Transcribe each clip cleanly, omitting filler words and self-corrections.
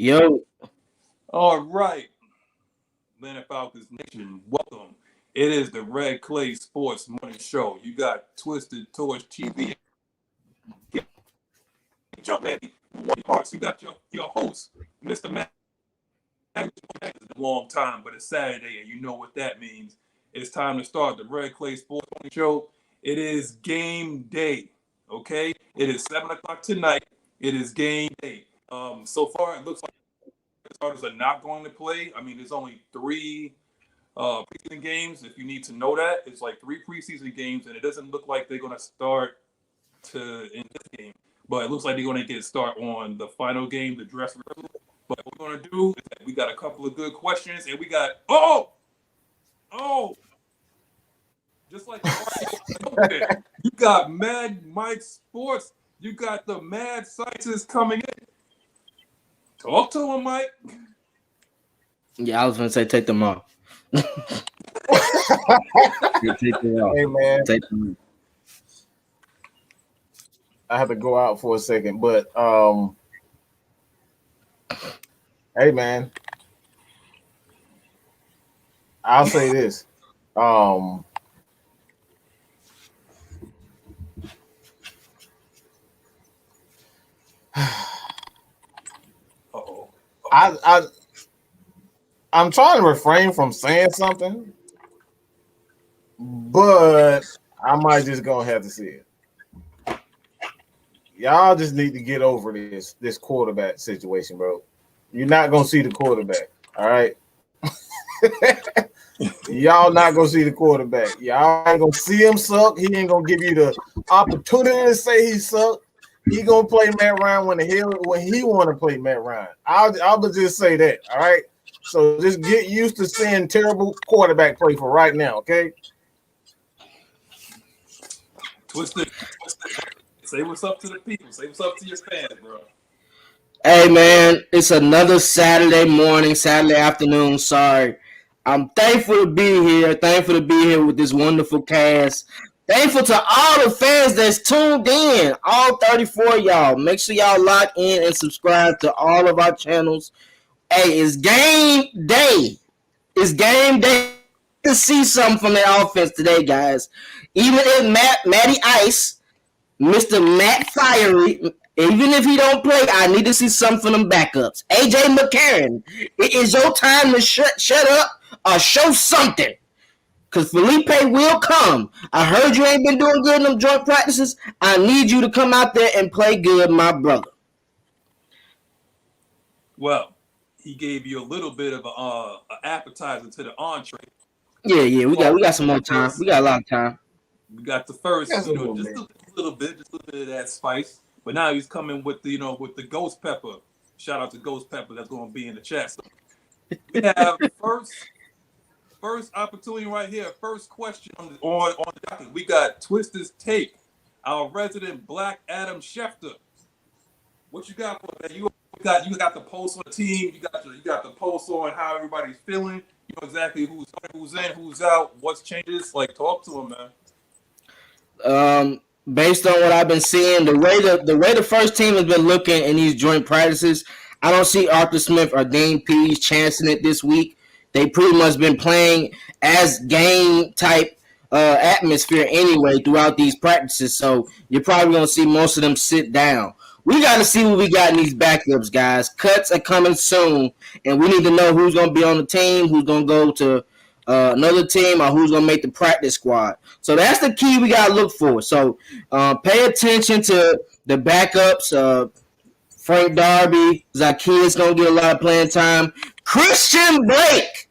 Yo. All right. Atlanta Falcons Nation, welcome. It is the Red Clay Sports Morning Show. You got Twisted Torch TV. Jump at me. You got your host, Mr. Matt. It's a long time, but it's Saturday, and you know what that means. It's time to start the Red Clay Sports Morning Show. It is game day, okay? It is 7 o'clock tonight. It is game day. So far, it looks like the starters are not going to play. I mean, there's only 3 preseason games. If you need to know that, it's like 3 preseason games, and it doesn't look like they're going to start in this game. But it looks like they're going to get a start on the final game, the dress rehearsal. But what we're going to do is that we got a couple of good questions, and we got just like you got Mad Mike Sports, you got the Mad Scientist coming in. Talk to him, Mike. Yeah, I was going to say take them off. Take them off. Hey, man. Take them off. I have to go out for a second, but hey, man, I'll say this. I'm trying to refrain from saying something, but I might just gonna have to see it. Y'all just need to get over this quarterback situation, bro. You're not gonna see the quarterback, all right? Y'all not gonna see the quarterback. Y'all ain't gonna see him suck. He ain't gonna give you the opportunity to say he suck. He gonna play Matt Ryan when he want to play Matt Ryan. I'll just say that, all right? So just get used to seeing terrible quarterback play for right now, okay? Twisted. Say what's up to the people. Say what's up to your fans, bro. Hey, man, it's another Saturday morning, Saturday afternoon. Sorry. I'm thankful to be here. Thankful to be here with this wonderful cast. Thankful to all the fans that's tuned in, all 34 of y'all. Make sure y'all lock in and subscribe to all of our channels. Hey, it's game day. It's game day to see something from the offense today, guys. Even if Matty Ice, Mr. Matt Fiery, even if he don't play, I need to see something from them backups. AJ McCarron, it is your time to shut up or show something. Because Felipe will come. I heard you ain't been doing good in them joint practices. I need you to come out there and play good, my brother. Well, he gave you a little bit of an appetizer to the entree. Yeah, we got some more time. We got a lot of time. We got the first, just a little bit of that spice. But now he's coming with the ghost pepper. Shout out to Ghost Pepper. That's going to be in the chat. So we have first opportunity right here. First question on the docket. We got Twisted's Take, our resident Black Adam Schefter. What you got for that? You got the pulse on the team. You got the pulse on how everybody's feeling. You know exactly who's in, who's out, what's changes. Like, talk to him, man. Based on what I've been seeing, the way the first team has been looking in these joint practices, I don't see Arthur Smith or Dane Pease chancing it this week. They pretty much been playing as game type atmosphere anyway throughout these practices. So you're probably going to see most of them sit down. We got to see what we got in these backups, guys. Cuts are coming soon, and we need to know who's going to be on the team, who's going to go to another team, or who's going to make the practice squad. So that's the key we got to look for. So pay attention to the backups. Frank Darby, Zacchaeus going to get a lot of playing time. Christian Blake.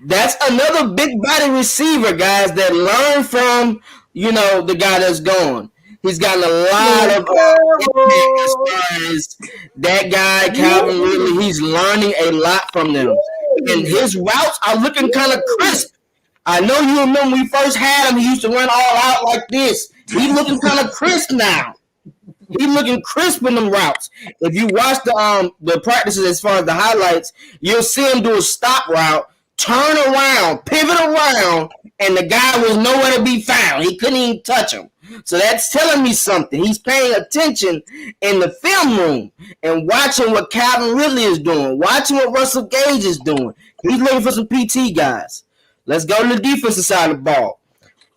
That's another big body receiver, guys, that learned from, the guy that's gone. He's gotten a lot of as far as that guy, Calvin Ridley. He's learning a lot from them. And his routes are looking kind of crisp. I know you remember when we first had him, he used to run all out like this. He's looking kind of crisp now. He's looking crisp in them routes. If you watch the practices as far as the highlights, you'll see him do a stop route turn around, pivot around, and the guy was nowhere to be found. He couldn't even touch him. So that's telling me something. He's paying attention in the film room and watching what Calvin Ridley is doing, watching what Russell Gage is doing. He's looking for some PT guys. Let's go to the defensive side of the ball.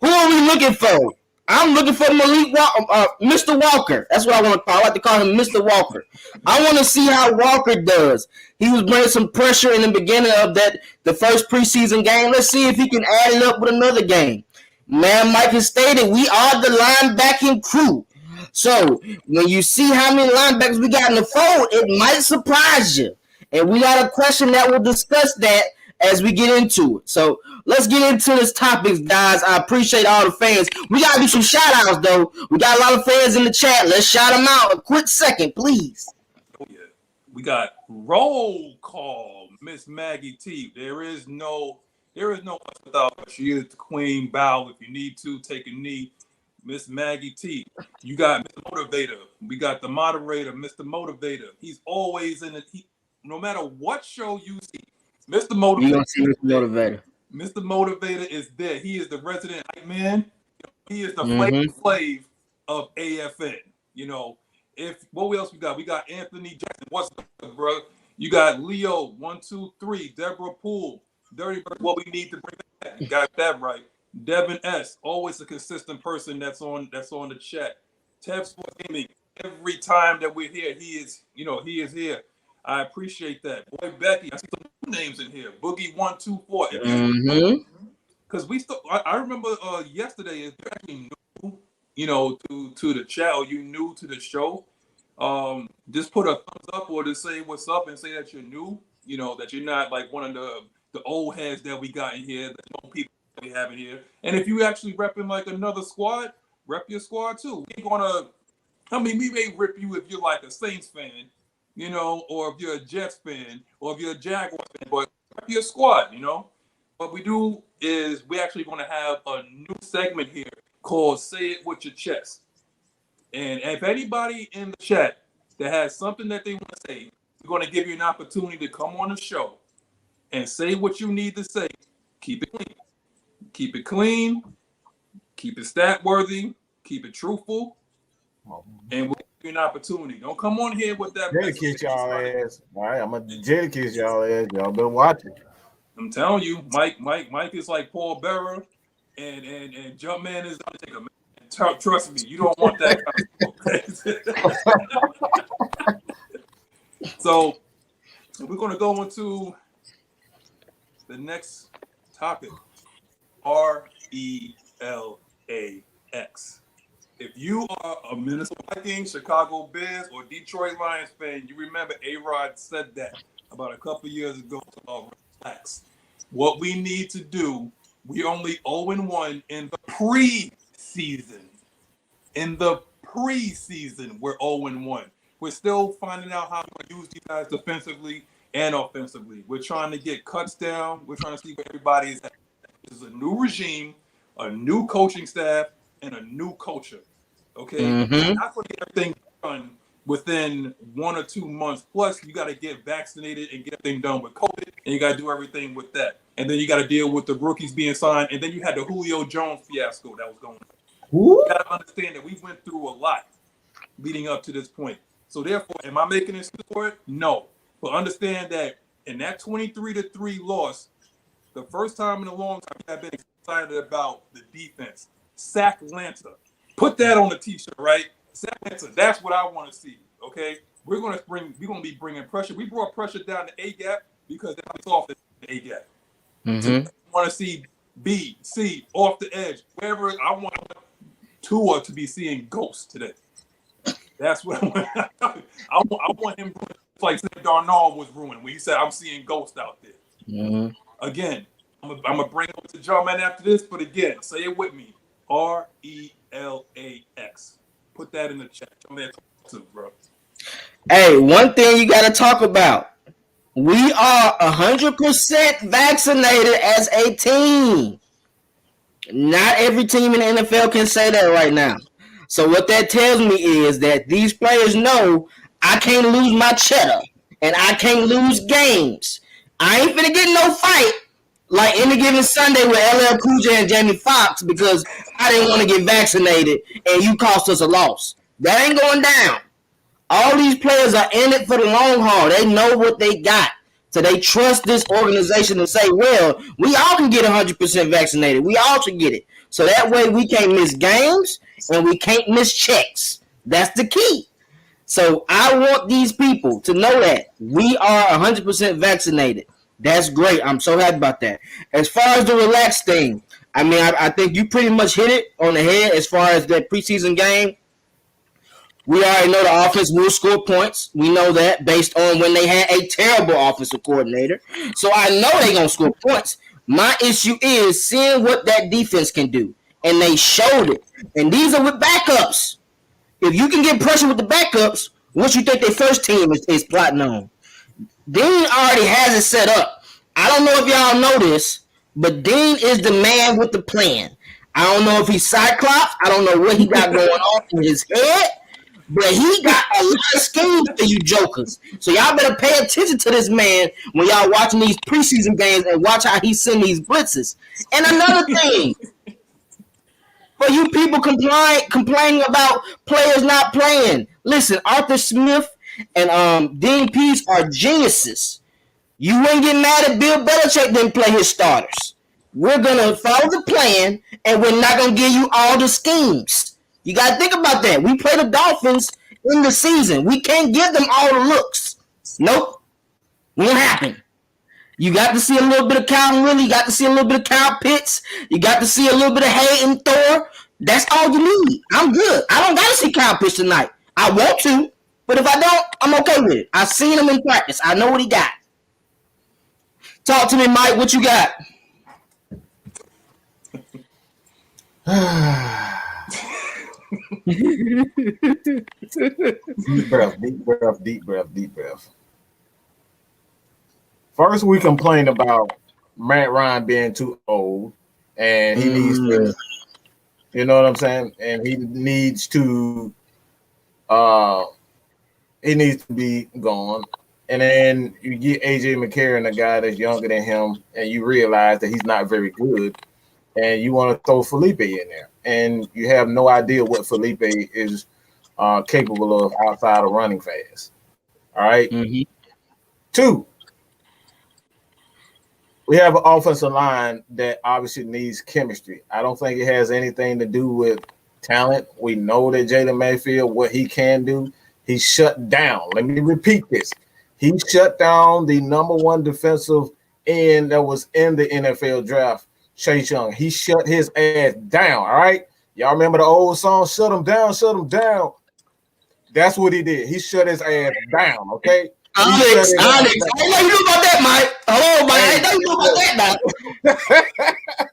Who are we looking for? I'm looking for Mr. Walker. That's what I want to call. I like to call him Mr. Walker. I want to see how Walker does. He was bringing some pressure in the beginning of the first preseason game. Let's see if he can add it up with another game. Man, Mike has stated we are the linebacking crew. So when you see how many linebackers we got in the fold, it might surprise you. And we got a question that we'll discuss that as we get into it. So let's get into this topic, guys. I appreciate all the fans. We got to do some shout-outs, though. We got a lot of fans in the chat. Let's shout them out a quick second, please. Oh, yeah. We got roll call, Miss Maggie T. There is no us without her. She is the queen. Bow if you need to. Take a knee. Miss Maggie T. You got Mr. Motivator. We got the moderator, Mr. Motivator. He's always in it. No matter what show you see, Mr. Motivator. You gonna see Mr. Motivator. Mr. Motivator is there. He is the resident hype man. He is the flavor of AFN. You know, what else we got? We got Anthony Jackson. What's up, bro? You got Leo 123, Deborah Poole, Dirty Bird. What we need to bring back. You got that right. Devin S. Always a consistent person that's on the chat. Tev Sports Gaming. Every time that we're here, he is here. I appreciate that. Boy, Becky, I see some new names in here. Boogie 124. Because I remember yesterday, if you're actually new, to the chat, or you new to the show, just put a thumbs up or just say what's up and say that you're new. That you're not like one of the old heads that we got in here, the old people that we have in here. And if you actually repping like another squad, rep your squad too. We may rip you if you're like a Saints fan, or if you're a Jets fan, or if you're a Jaguars fan, but rep your squad, What we do is we're actually going to have a new segment here called Say It With Your Chest. And if anybody in the chat that has something that they want to say, we're going to give you an opportunity to come on the show and say what you need to say. Keep it clean. Keep it clean. Keep it stat worthy. Keep it truthful. And we'll give you an opportunity. Don't come on here with that. Dedicate y'all ass. All right, I'm going to dedicate y'all ass. Y'all better watch it. I'm telling you, Mike is like Paul Bearer, and Jumpman is Undertaker. Man. Trust me, you don't want that kind of stuff. So we're going to go into the next topic. RELAX. If you are a Minnesota Vikings, Chicago Bears, or Detroit Lions fan, you remember A-Rod said that about a couple years ago. Relax. What we need to do, we only 0-1 in the preseason. In the preseason, we're 0-1. We're still finding out how to use these guys defensively and offensively. We're trying to get cuts down. We're trying to see where everybody is at. This is a new regime, a new coaching staff, and a new culture. Okay? We're not going to get everything done within 1 or 2 months. Plus, you got to get vaccinated and get everything done with COVID, and you got to do everything with that. And then you got to deal with the rookies being signed, and then you had the Julio Jones fiasco that was going on. You got to understand that we went through a lot leading up to this point. So therefore, am I making this for it? No. But understand that in that 23-3 loss, the first time in a long time I've been excited about the defense. Sack Atlanta. Put that on the t-shirt, right? Sack Atlanta. That's what I want to see. Okay, we're going to be bringing pressure. We brought pressure down the A gap because that's off the A gap. So I want to see B, C off the edge. Wherever I want Tua to be seeing ghosts today. That's what I want. I want him like Darnold was ruined when he said, "I'm seeing ghosts out there." Again, I'm gonna bring it up to John Man after this, but again, say it with me: RELAX. Put that in the chat. John Man, too, bro. Hey, one thing you got to talk about. We are 100% vaccinated as a team. Not every team in the NFL can say that right now. So what that tells me is that these players know I can't lose my cheddar and I can't lose games. I ain't finna get no fight like any given Sunday with LL Cool J and Jamie Foxx because I didn't want to get vaccinated and you cost us a loss. That ain't going down. All these players are in it for the long haul. They know what they got. So they trust this organization and say, well, we all can get 100% vaccinated. We all should get it. So that way we can't miss games and we can't miss checks. That's the key. So I want these people to know that we are 100% vaccinated. That's great. I'm so happy about that. As far as the relaxed thing, I mean, I think you pretty much hit it on the head as far as that preseason game. We already know the offense will score points. We know that based on when they had a terrible offensive coordinator. So I know they're going to score points. My issue is seeing what that defense can do. And they showed it. And these are with backups. If you can get pressure with the backups, what you think their first team is plotting on? Dean already has it set up. I don't know if y'all know this, but Dean is the man with the plan. I don't know if he's Cyclops. I don't know what he got going on in his head. But he got a lot of schemes for you jokers. So y'all better pay attention to this man when y'all watching these preseason games and watch how he send these blitzes. And another thing, for you people complaining about players not playing, listen, Arthur Smith and Dean Pease are geniuses. You wouldn't get mad if Bill Belichick didn't play his starters. We're going to follow the plan, and we're not going to give you all the schemes. You got to think about that. We play the Dolphins in the season. We can't give them all the looks. Nope. Won't happen. You got to see a little bit of Calvin Ridley. You got to see a little bit of Kyle Pitts. You got to see a little bit of Hayden Thor. That's all you need. I'm good. I don't got to see Kyle Pitts tonight. I want to, but if I don't, I'm okay with it. I've seen him in practice. I know what he got. Talk to me, Mike. What you got? Deep breath, deep breath, deep breath, deep breath. First, we complained about Matt Ryan being too old, and he needs to, you know what I'm saying? And he needs to be gone. And then you get AJ McCarron, a guy that's younger than him, and you realize that he's not very good, and you want to throw Felipe in there. And you have no idea what Felipe is capable of outside of running fast. All right. Mm-hmm. 2, we have an offensive line that obviously needs chemistry. I don't think it has anything to do with talent. We know that Jalen Mayfield, what he can do, he shut down. Let me repeat this. He shut down the number 1 defensive end that was in the NFL draft, Chase Young. He shut his ass down, all right? Y'all remember the old song, shut him down, shut him down? That's what he did. He shut his ass down, okay? Alex, I know you know about that, Mike. Hello, Mike. I know you know about that, Mike.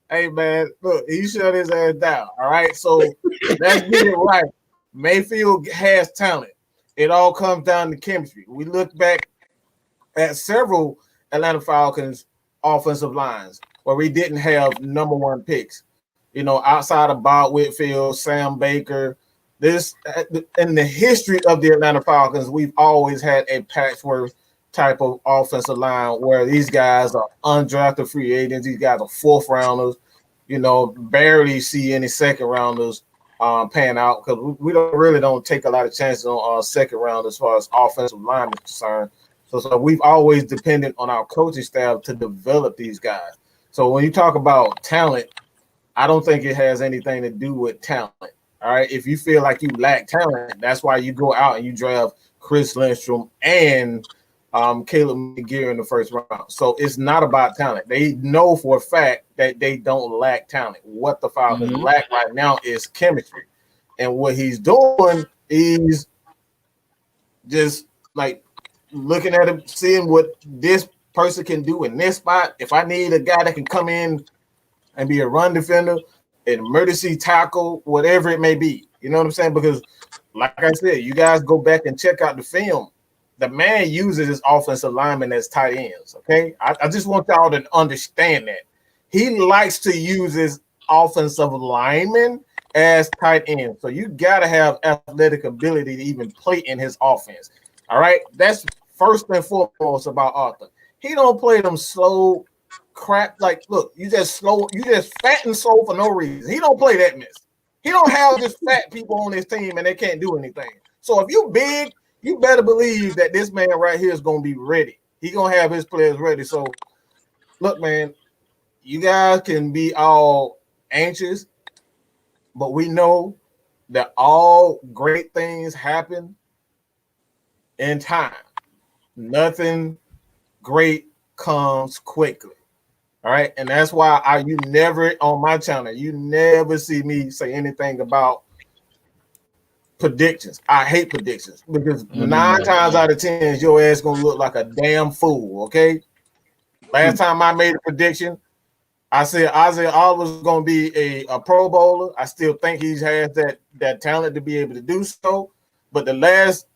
Hey, man, look, he shut his ass down, all right? So let's get it right. Mayfield has talent. It all comes down to chemistry. We look back at several Atlanta Falcons offensive lines where we didn't have number 1 picks. You know, outside of Bob Whitfield, Sam Baker, this in the history of the Atlanta Falcons, we've always had a patchwork type of offensive line where these guys are undrafted free agents. These guys are 4th rounders. You know, barely see any 2nd rounders pan out because we don't take a lot of chances on 2nd round as far as offensive line is concerned. So we've always depended on our coaching staff to develop these guys. So when you talk about talent, I don't think it has anything to do with talent. All right. If you feel like you lack talent, that's why you go out and you draft Chris Lindstrom and Caleb McGear in the 1st round. So it's not about talent. They know for a fact that they don't lack talent. What the Falcons lack right now is chemistry. And what he's doing is just like looking at him, seeing what this person can do in this spot. If I need a guy that can come in and be a run defender, an emergency tackle, whatever it may be. You know what I'm saying? Because like I said, you guys go back and check out the film. The man uses his offensive linemen as tight ends, okay? I just want y'all to understand that. He likes to use his offensive linemen as tight ends. So you got to have athletic ability to even play in his offense, all right? That's first and foremost about Arthur. He don't play them slow crap. Like, look, you just fat and slow for no reason. He don't play that mess. He don't have just fat people on his team and they can't do anything. So if you big, you better believe that this man right here is gonna be ready. He gonna have his players ready. So look, man, you guys can be all anxious, but we know that all great things happen in time. Nothing great comes quickly. All right. And that's why you never on my channel, you never see me say anything about predictions. I hate predictions because 9 times out of 10, your ass gonna look like a damn fool. Okay. Last time I made a prediction, I said Isaiah Oliver's gonna be a Pro Bowler. I still think he has that talent to be able to do so. But the last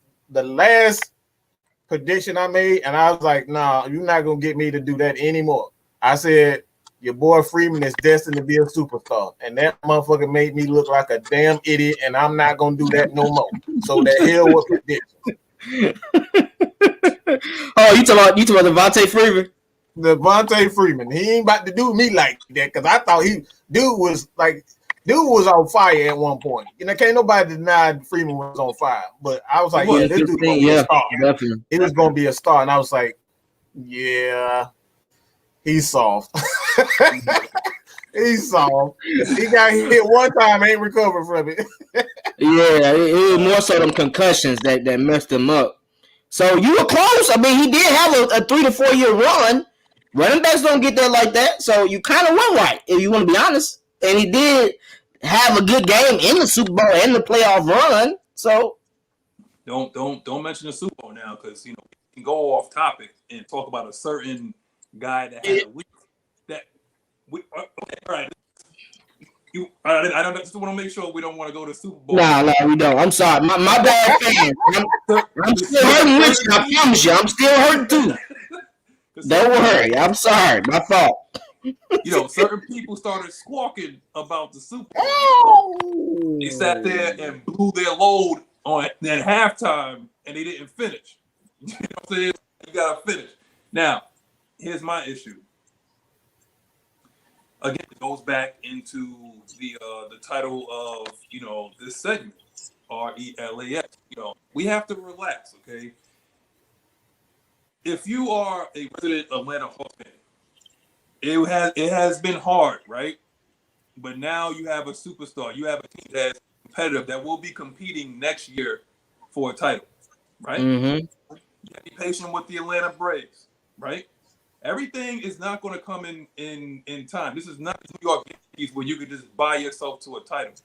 prediction I made, and I was like, nah, you're not gonna get me to do that anymore. I said your boy Freeman is destined to be a superstar, and that motherfucker made me look like a damn idiot, and I'm not gonna do that no more. So the hell with predictions. Oh, you talking about Devontae Freeman? Devontae Freeman, he ain't about to do me like that because I thought dude was on fire at one point. You know, can't nobody deny Freeman was on fire. But I was like, this dude's gonna be a star. Definitely. He was gonna be a star, and I was like, yeah, he's soft. He's soft. He got hit one time, ain't recovered from it. Yeah, it was more so them concussions that messed him up. So you were close. I mean, he did have a 3 to 4 year run. Running backs don't get there like that. So you kind of went right, if you want to be honest. And he did have a good game in the Super Bowl and the playoff run. So don't mention the Super Bowl now because we can go off topic and talk about a certain guy that had a week okay, all right. I don't just want to make sure we don't want to go to Super Bowl. No, we don't. I'm sorry. My bad, fans. I'm still hurting with you. I promise you. I'm still hurting too. Don't worry. I'm sorry. My fault. Certain people started squawking about the Super Bowl. They sat there and blew their load at halftime, and they didn't finish. You know what I'm saying? You gotta finish. Now, here's my issue. Again, it goes back into the title of this segment, RELAX. We have to relax, okay? If you are a resident Atlanta Falcons fan, it has been hard, right? But now you have a superstar. You have a team that's competitive that will be competing next year for a title, right? Mm-hmm. You have to be patient with the Atlanta Braves, right? Everything is not going to come in time. This is not New York Yankees where you could just buy yourself to a title.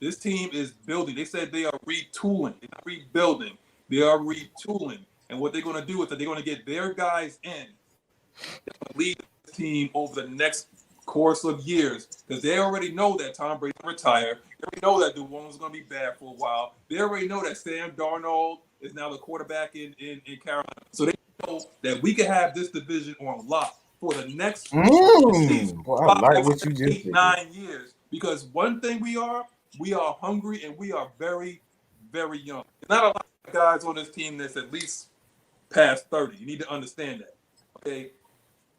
This team is building. They said they are retooling. They're not rebuilding. They are retooling. And what they're going to do is that they're going to get their guys in that will lead the team over the next course of years because they already know that Tom Brady will retire. They already know that New Orleans is going to be bad for a while. They already know that Sam Darnold is now the quarterback in Carolina. So they know that we can have this division on lock for the next 5, 9 years. Because one thing we are hungry and we are very, very young. There's not a lot of guys on this team that's at least past 30. You need to understand that. Okay?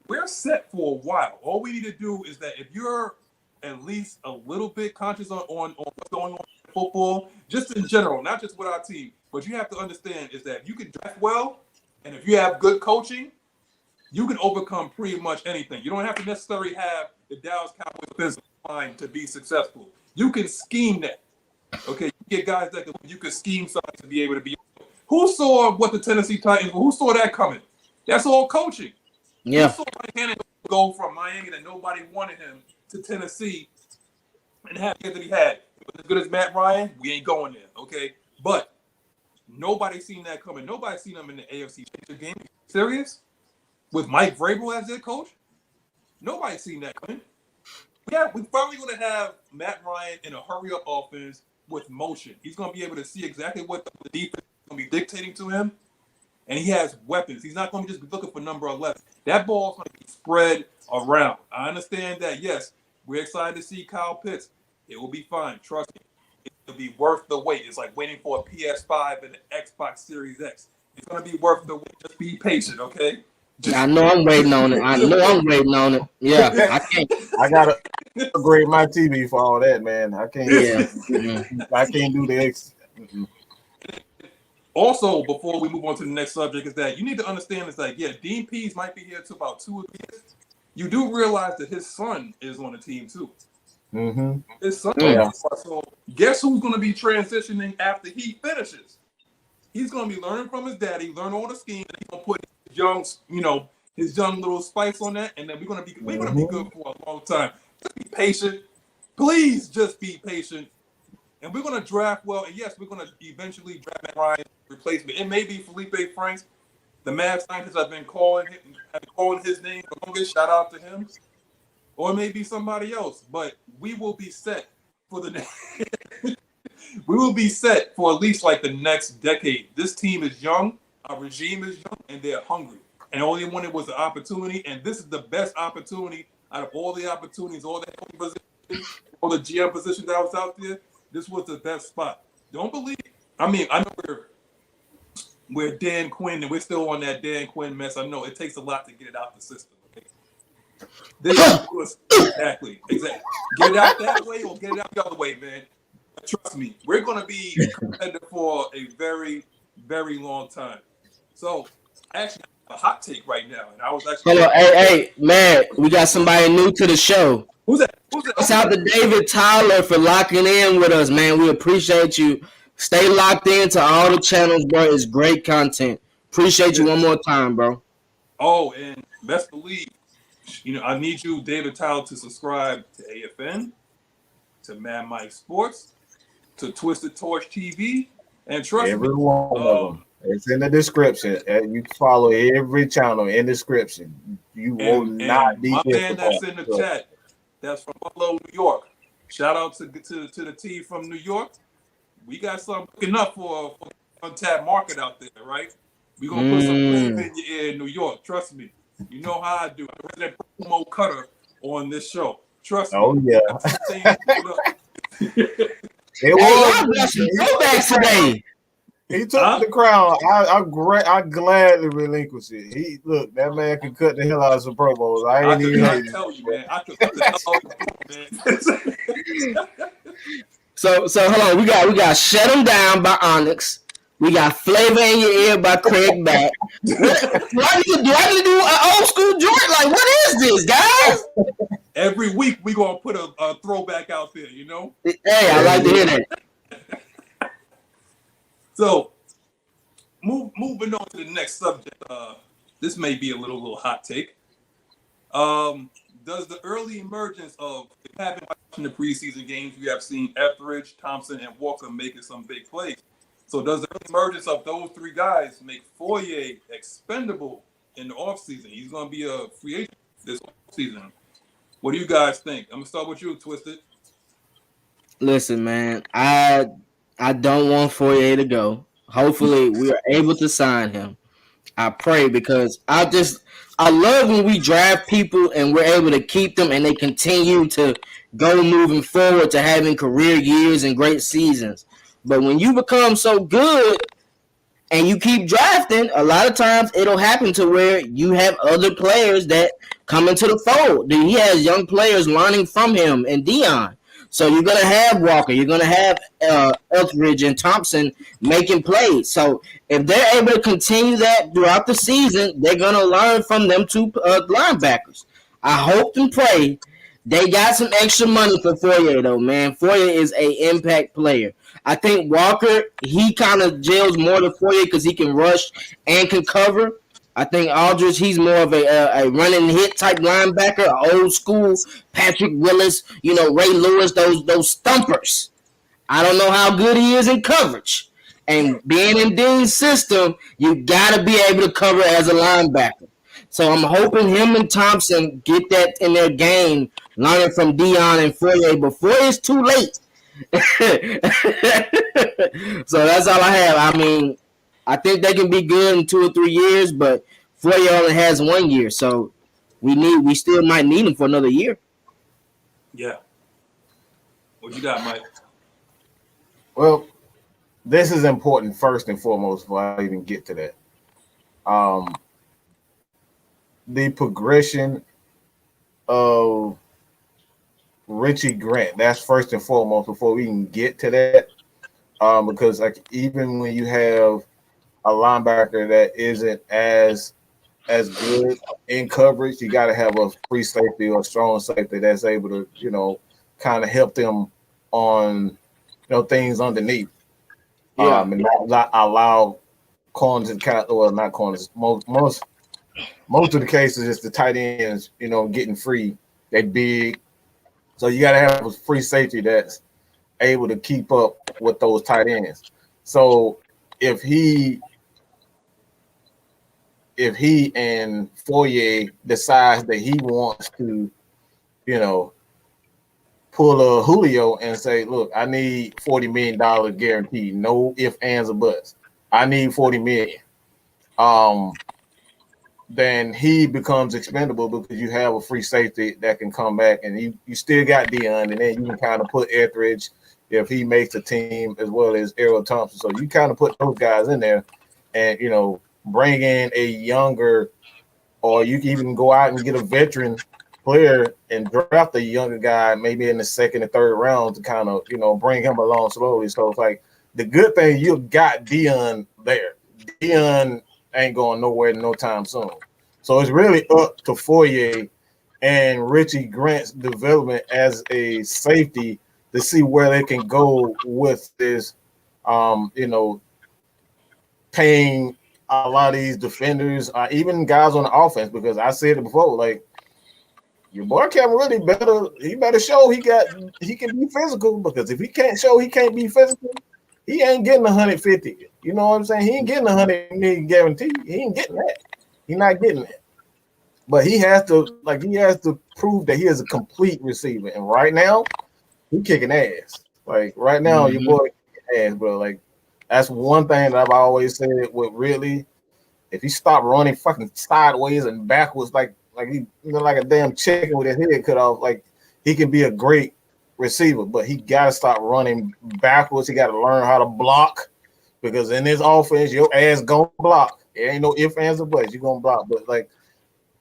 We're set for a while. All we need to do is that if you're at least a little bit conscious on what's going on in football, just in general, not just with our team, but you have to understand is that if you can draft well and if you have good coaching, you can overcome pretty much anything. You don't have to necessarily have the Dallas Cowboys offensive line to be successful. You can scheme that. Okay, you get guys that you can scheme something to be able to be. Who saw what the Tennessee Titans? Who saw that coming? That's all coaching. Yeah. Who saw Mike Hannon go from Miami that nobody wanted him to Tennessee and have the year that he had? As good as Matt Ryan, we ain't going there. Okay, but nobody seen that coming. Nobody seen him in the AFC Championship game. Serious? With Mike Vrabel as their coach? Nobody seen that coming. Yeah, we're probably going to have Matt Ryan in a hurry-up offense with motion. He's going to be able to see exactly what the defense is going to be dictating to him, and he has weapons. He's not going to just be looking for number 11. That ball's going to be spread around. I understand that, yes, we're excited to see Kyle Pitts. It will be fine. Trust me. It'll be worth the wait. It's like waiting for a PS5 and an Xbox Series X. It's going to be worth the wait. Just be patient, okay? I know I'm waiting on it. I know I'm waiting on it. Yeah, I can't. I gotta upgrade my TV for all that, man. I can't. Yeah. I can't do the X. Also, before we move on to the next subject, is that you need to understand it's like, yeah, Dean Pease might be here to about 2 years. You do realize that his son is on the team too. Mm-hmm. His son. Yeah. So guess who's going to be transitioning after he finishes? He's going to be learning from his daddy, learn all the schemes, and he's going to put his young, his young little spice on that, and then we're going to be good for a long time. Just be patient. Please just be patient. And we're going to draft well. And yes, we're going to eventually draft Matt Ryan replacement. It may be Felipe Franks. The mad scientists have been calling his name for longest. Shout out to him. Or it may be somebody else. But we will be set for the we will be set for at least like the next decade. This team is young. Our regime is young, and they're hungry. And all they wanted was an opportunity. And this is the best opportunity out of all the opportunities, all the positions, all the GM positions that was out there. This was the best spot. Don't believe. I mean, I know we're Dan Quinn, and we're still on that Dan Quinn mess. I know it takes a lot to get it out the system. Okay? This was exactly. Get it out that way or get it out the other way, man. But trust me, we're going to be competitive for a very, very long time. So, actually, I have a hot take right now, and I was actually. Hello, hey, man, we got somebody new to the show. Who's that? Shout out to David Tyler for locking in with us, man. We appreciate you. Stay locked into all the channels, bro. It's great content. Appreciate you one more time, bro. Oh, and best believe, I need you, David Tyler, to subscribe to AFN, to Mad Mike Sports, to Twisted Torch TV, and trust every one of them. It's in the description. You can follow every channel in the description. You will not be. My man that's in the chat. That's from Buffalo, New York. Shout out to the team from New York. We got something cooking up for untapped market out there, right? We're going to put some flavor in your ear in New York. Trust me. You know how I do. I read that promo cutter on this show. Trust me. Oh, yeah. It was throwbacks today. He took the crown. I gladly relinquished it. That man could cut the hell out of some Pro Bowls. I tell you, man. I could cut the hell out of man. So hold on. We got Shut 'Em Down by Onyx. We got Flavor in Your Ear by Craig Back. Do I need to do an old school joint? Like, what is this, guys? Every week we gonna put a throwback out there, Hey, I like to hear that. So, moving on to the next subject. This may be a little hot take. Does the early emergence of, if you haven't watched the preseason games, you have seen Etheridge, Thompson, and Walker making some big plays. So does the early emergence of those three guys make Foyer expendable in the offseason? He's going to be a free agent this offseason. What do you guys think? I'm going to start with you, Twisted. Listen, man, I don't want Foyer to go. Hopefully, we are able to sign him. I pray, because I love when we draft people and we're able to keep them and they continue to go moving forward to having career years and great seasons. But when you become so good and you keep drafting, a lot of times it'll happen to where you have other players that come into the fold. He has young players learning from him and Dion. So you're going to have Walker, you're going to have Etheridge and Thompson making plays. So if they're able to continue that throughout the season, they're going to learn from them two linebackers. I hope and pray they got some extra money for Foyer, though, man. Foyer is an impact player. I think Walker, he kind of gels more to Foyer because he can rush and can cover. I think Aldridge, he's more of a run and hit type linebacker, old school Patrick Willis, Ray Lewis, those stumpers. I don't know how good he is in coverage. And being in Dean's system, you got to be able to cover as a linebacker. So I'm hoping him and Thompson get that in their game, learning from Dion and Foyer before it's too late. So that's all I have. I mean, I think they can be good in 2 or 3 years, but Foyer only has 1 year, so we still might need him for another year. Yeah. What you got, Mike? Well, this is important first and foremost before I even get to that. the progression of Richie Grant. That's first and foremost before we can get to that. Because like even when you have a linebacker that isn't as good in coverage, you got to have a free safety or a strong safety that's able to, kind of help them on, things underneath. Yeah. And not allow corners and kind of, well, not corners. Most of the cases, it's the tight ends, getting free. They big, so you got to have a free safety that's able to keep up with those tight ends. So if he and Fourier decides that he wants to, pull a Julio and say, look, I need $40 million guaranteed, no ifs, ands, or buts. I need $40 million. Then he becomes expendable because you have a free safety that can come back, and you still got Dion, and then you can kind of put Etheridge if he makes the team, as well as Errol Thompson. So you kind of put those guys in there and, bring in a younger, or you can even go out and get a veteran player and draft a younger guy maybe in the second and third round to kind of, bring him along slowly. So it's like the good thing, you got Dion there. Dion ain't going nowhere no time soon. So it's really up to Fourier and Richie Grant's development as a safety to see where they can go with this, paying a lot of these defenders, even guys on the offense, because I said it before, like, your boy he better show he can be physical, because if he can't show he can't be physical, he ain't getting 150. You know what I'm saying? He ain't getting 100 million guarantee. He ain't getting that. He's not getting that. But he has to prove that he is a complete receiver. And right now, he kicking ass. Like right now, your boy kicking ass, bro. Like that's one thing that I've always said with Ridley. If he stop running fucking sideways and backwards, like he like a damn chicken with his head cut off, like he can be a great receiver, but he gotta stop running backwards. He gotta learn how to block, because in this offense, your ass gonna block. There ain't no ifs, ands, or buts. You're gonna block. But like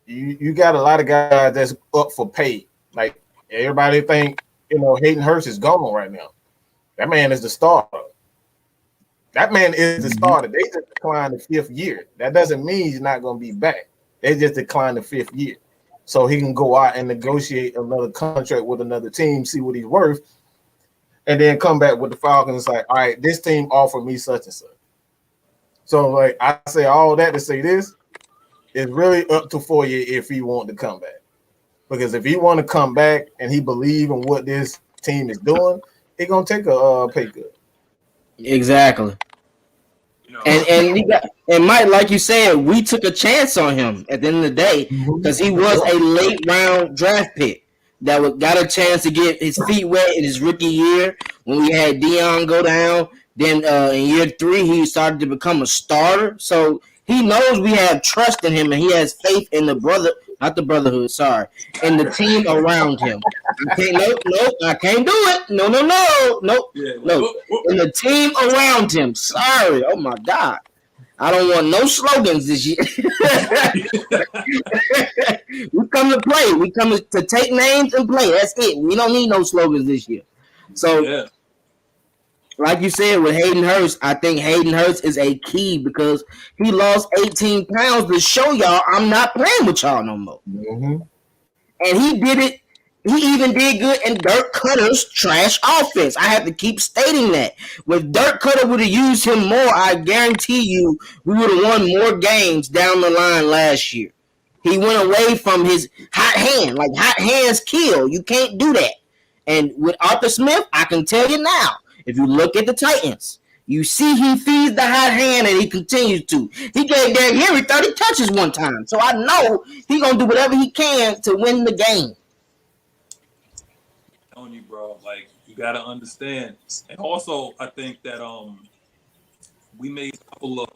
you got a lot of guys that's up for pay. Like everybody think, Hayden Hurst is gone right now. That man is the starter. That man is the starter. They just declined the 5th year. That doesn't mean he's not gonna be back. They just declined the 5th year. So he can go out and negotiate another contract with another team, see what he's worth, and then come back with the Falcons. Like, all right, this team offered me such and such. So, like, I say all that to say this, it's really up to Fourier if he want to come back. Because if he want to come back and he believe in what this team is doing, he gonna take a pay cut. Exactly. And Mike, like you said, we took a chance on him at the end of the day because he was a late round draft pick that got a chance to get his feet wet in his rookie year when we had Dion go down. Then in year 3, he started to become a starter. So he knows we have trust in him, and he has faith in the the team around him. I can't do it. No. In the team around him. Sorry. Oh my God. I don't want no slogans this year. We come to play. We come to take names and play. That's it. We don't need no slogans this year. So, like you said, with Hayden Hurst, I think Hayden Hurst is a key because he lost 18 pounds to show y'all I'm not playing with y'all no more. Mm-hmm. And he did it. He even did good in Dirk Cutter's trash offense. I have to keep stating that. If Dirk Cutter would have used him more, I guarantee you we would have won more games down the line last year. He went away from his hot hand. Like, hot hands kill. You can't do that. And with Arthur Smith, I can tell you now, if you look at the Titans, you see he feeds the hot hand and he continues to. He gave Derrick Henry 30 touches one time. So I know he's going to do whatever he can to win the game. On you, bro. Like, you got to understand. And also, I think that we made a couple of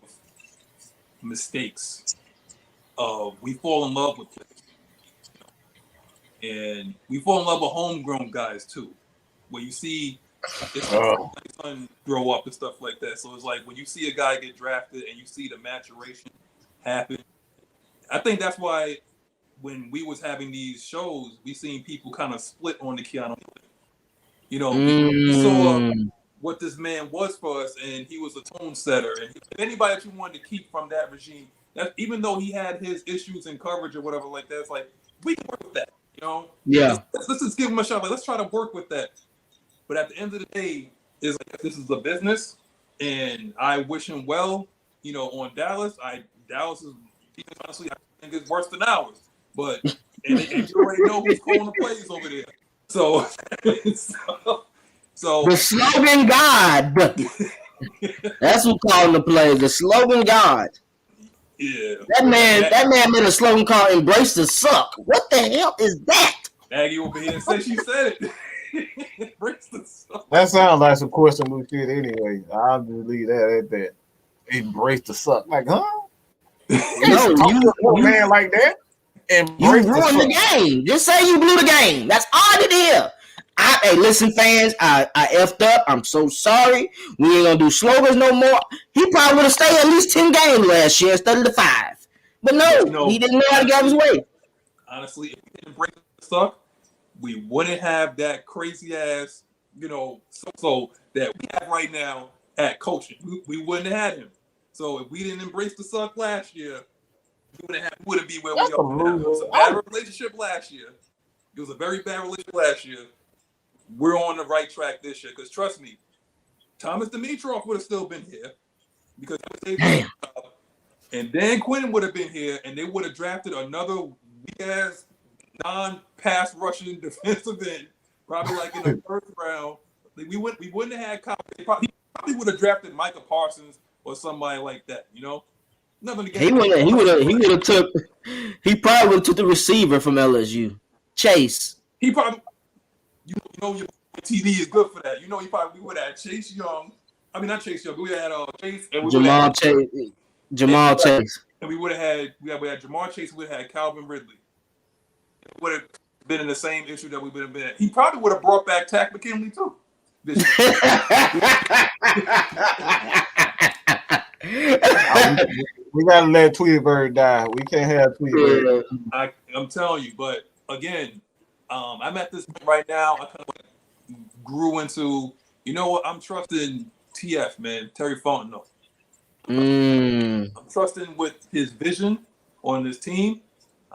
mistakes. We fall in love with players. And we fall in love with homegrown guys, too. Where you see it's like son grow up and stuff like that. So it's like when you see a guy get drafted and you see the maturation happen, I think that's why when we was having these shows, we seen people kind of split on the Keanu. You know, we saw what this man was for us, and he was a tone setter. And anybody that you wanted to keep from that regime, that even though he had his issues in coverage or whatever like that, it's like we can work with that. You know, let's just give him a shot. Like, let's try to work with that. But at the end of the day, is like, this is a business, and I wish him well. You know, on Dallas, Dallas is honestly, I think it's worse than ours. But and you already know who's calling the plays over there. So the slogan God. That's who calling the plays. The slogan God. Yeah. That man made a slogan called "Embrace the Suck." What the hell is that? Maggie over here and say she said it. Embrace the suck. That sounds like some questionable shit anyway. I'll just leave that at that. Embrace the suck. Like, huh? No, you man like that. You ruined the game. Just say you blew the game. That's all it is. Hey, listen, fans, I effed up. I'm so sorry. We ain't gonna do slogans no more. He probably would have stayed at least 10 games last year instead of the 5. But no, he didn't know how to get his way. Honestly, if we didn't break the suck, we wouldn't have that crazy ass, so that we have right now at coaching. We wouldn't have had him. So if we didn't embrace the suck last year, we wouldn't be where we are now. It was a bad relationship last year. It was a very bad relationship last year. We're on the right track this year because trust me, Thomas Dimitroff would have still been here because and Dan Quinn would have been here, and they would have drafted another weak ass non-pass rushing defensive end, probably like in the first round. Like we wouldn't have had Kyle. He probably would have drafted Micah Parsons or somebody like that. Nothing against he probably would have took the receiver from LSU, Chase. He probably, your TD is good for that. He probably would have had Chase Young. I mean, not Chase Young. We had Chase and Jamal Chase. And we would have had Jamar Chase. We would have had Calvin Ridley. It would have been in the same issue that we would have been at. He probably would have brought back Tack McKinley too. We gotta let Tweety Bird die. We can't have Tweety Bird. I'm telling you, but again, I'm at this point right now. I kind of grew into, what? I'm trusting TF, man, Terry Fontenot. I'm trusting with his vision on this team.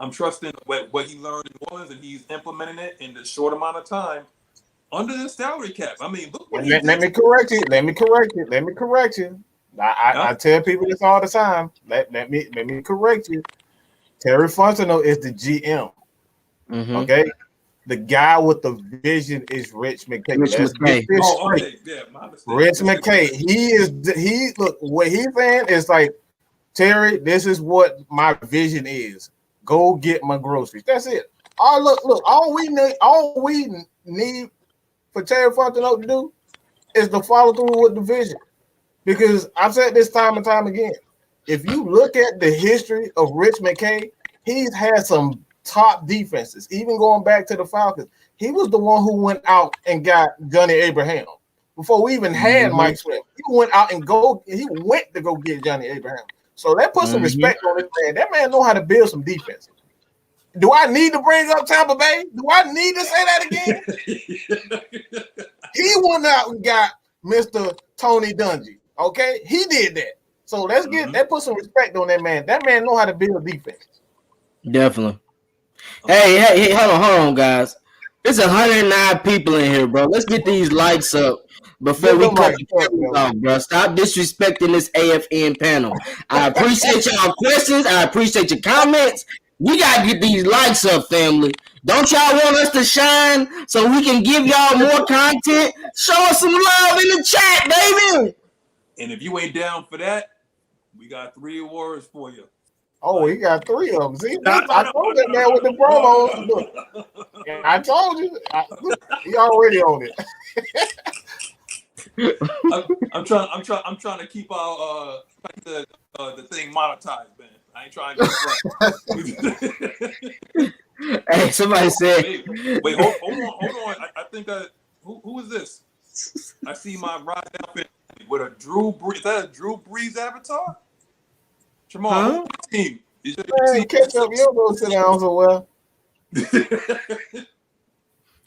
I'm trusting what he learned in New Orleans, and he's implementing it in this short amount of time under the salary cap. I mean, look what let me correct you. I tell people this all the time. Let me correct you. Terry Fontenot is the GM. Mm-hmm. Okay, the guy with the vision is Rich McKay. Rich McKay. Look, what he's saying is like, Terry, this is what my vision is. Go get my groceries. That's it. All we need for Terry Fontenot to do is to follow through with the vision. Because I've said this time and time again, if you look at the history of Rich McKay, he's had some top defenses. Even going back to the Falcons, he was the one who went out and got Johnny Abraham before we even had Mike Smith. He went to go get Johnny Abraham. So that puts some respect on this man. That man know how to build some defense. Do I need to bring up Tampa Bay? Do I need to say that again? He went out and got Mr. Tony Dungy. Okay, he did that. So let's get that. Put some respect on that man. That man know how to build defense. Definitely. Hey, hold on, guys. There's 109 people in here, bro. Let's get these likes up before we cut the camera off, bro. Stop disrespecting this AFN panel. I appreciate y'all questions. I appreciate your comments. We gotta get these likes up, family. Don't y'all want us to shine so we can give y'all more content? Show us some love in the chat, baby. And if you ain't down for that, we got 3 awards for you. Oh, he got 3 of them. See, I told that man with the promos. I told you. He already on it. I'm trying to keep our the thing monetized, man. I ain't trying to get right. Hey, somebody said. Wait, hold on. I think who is this? I see my ride down with a Drew Brees. Is that a Drew Brees avatar? Jamal, who's team? Man, catch up. You don't go sit down so well.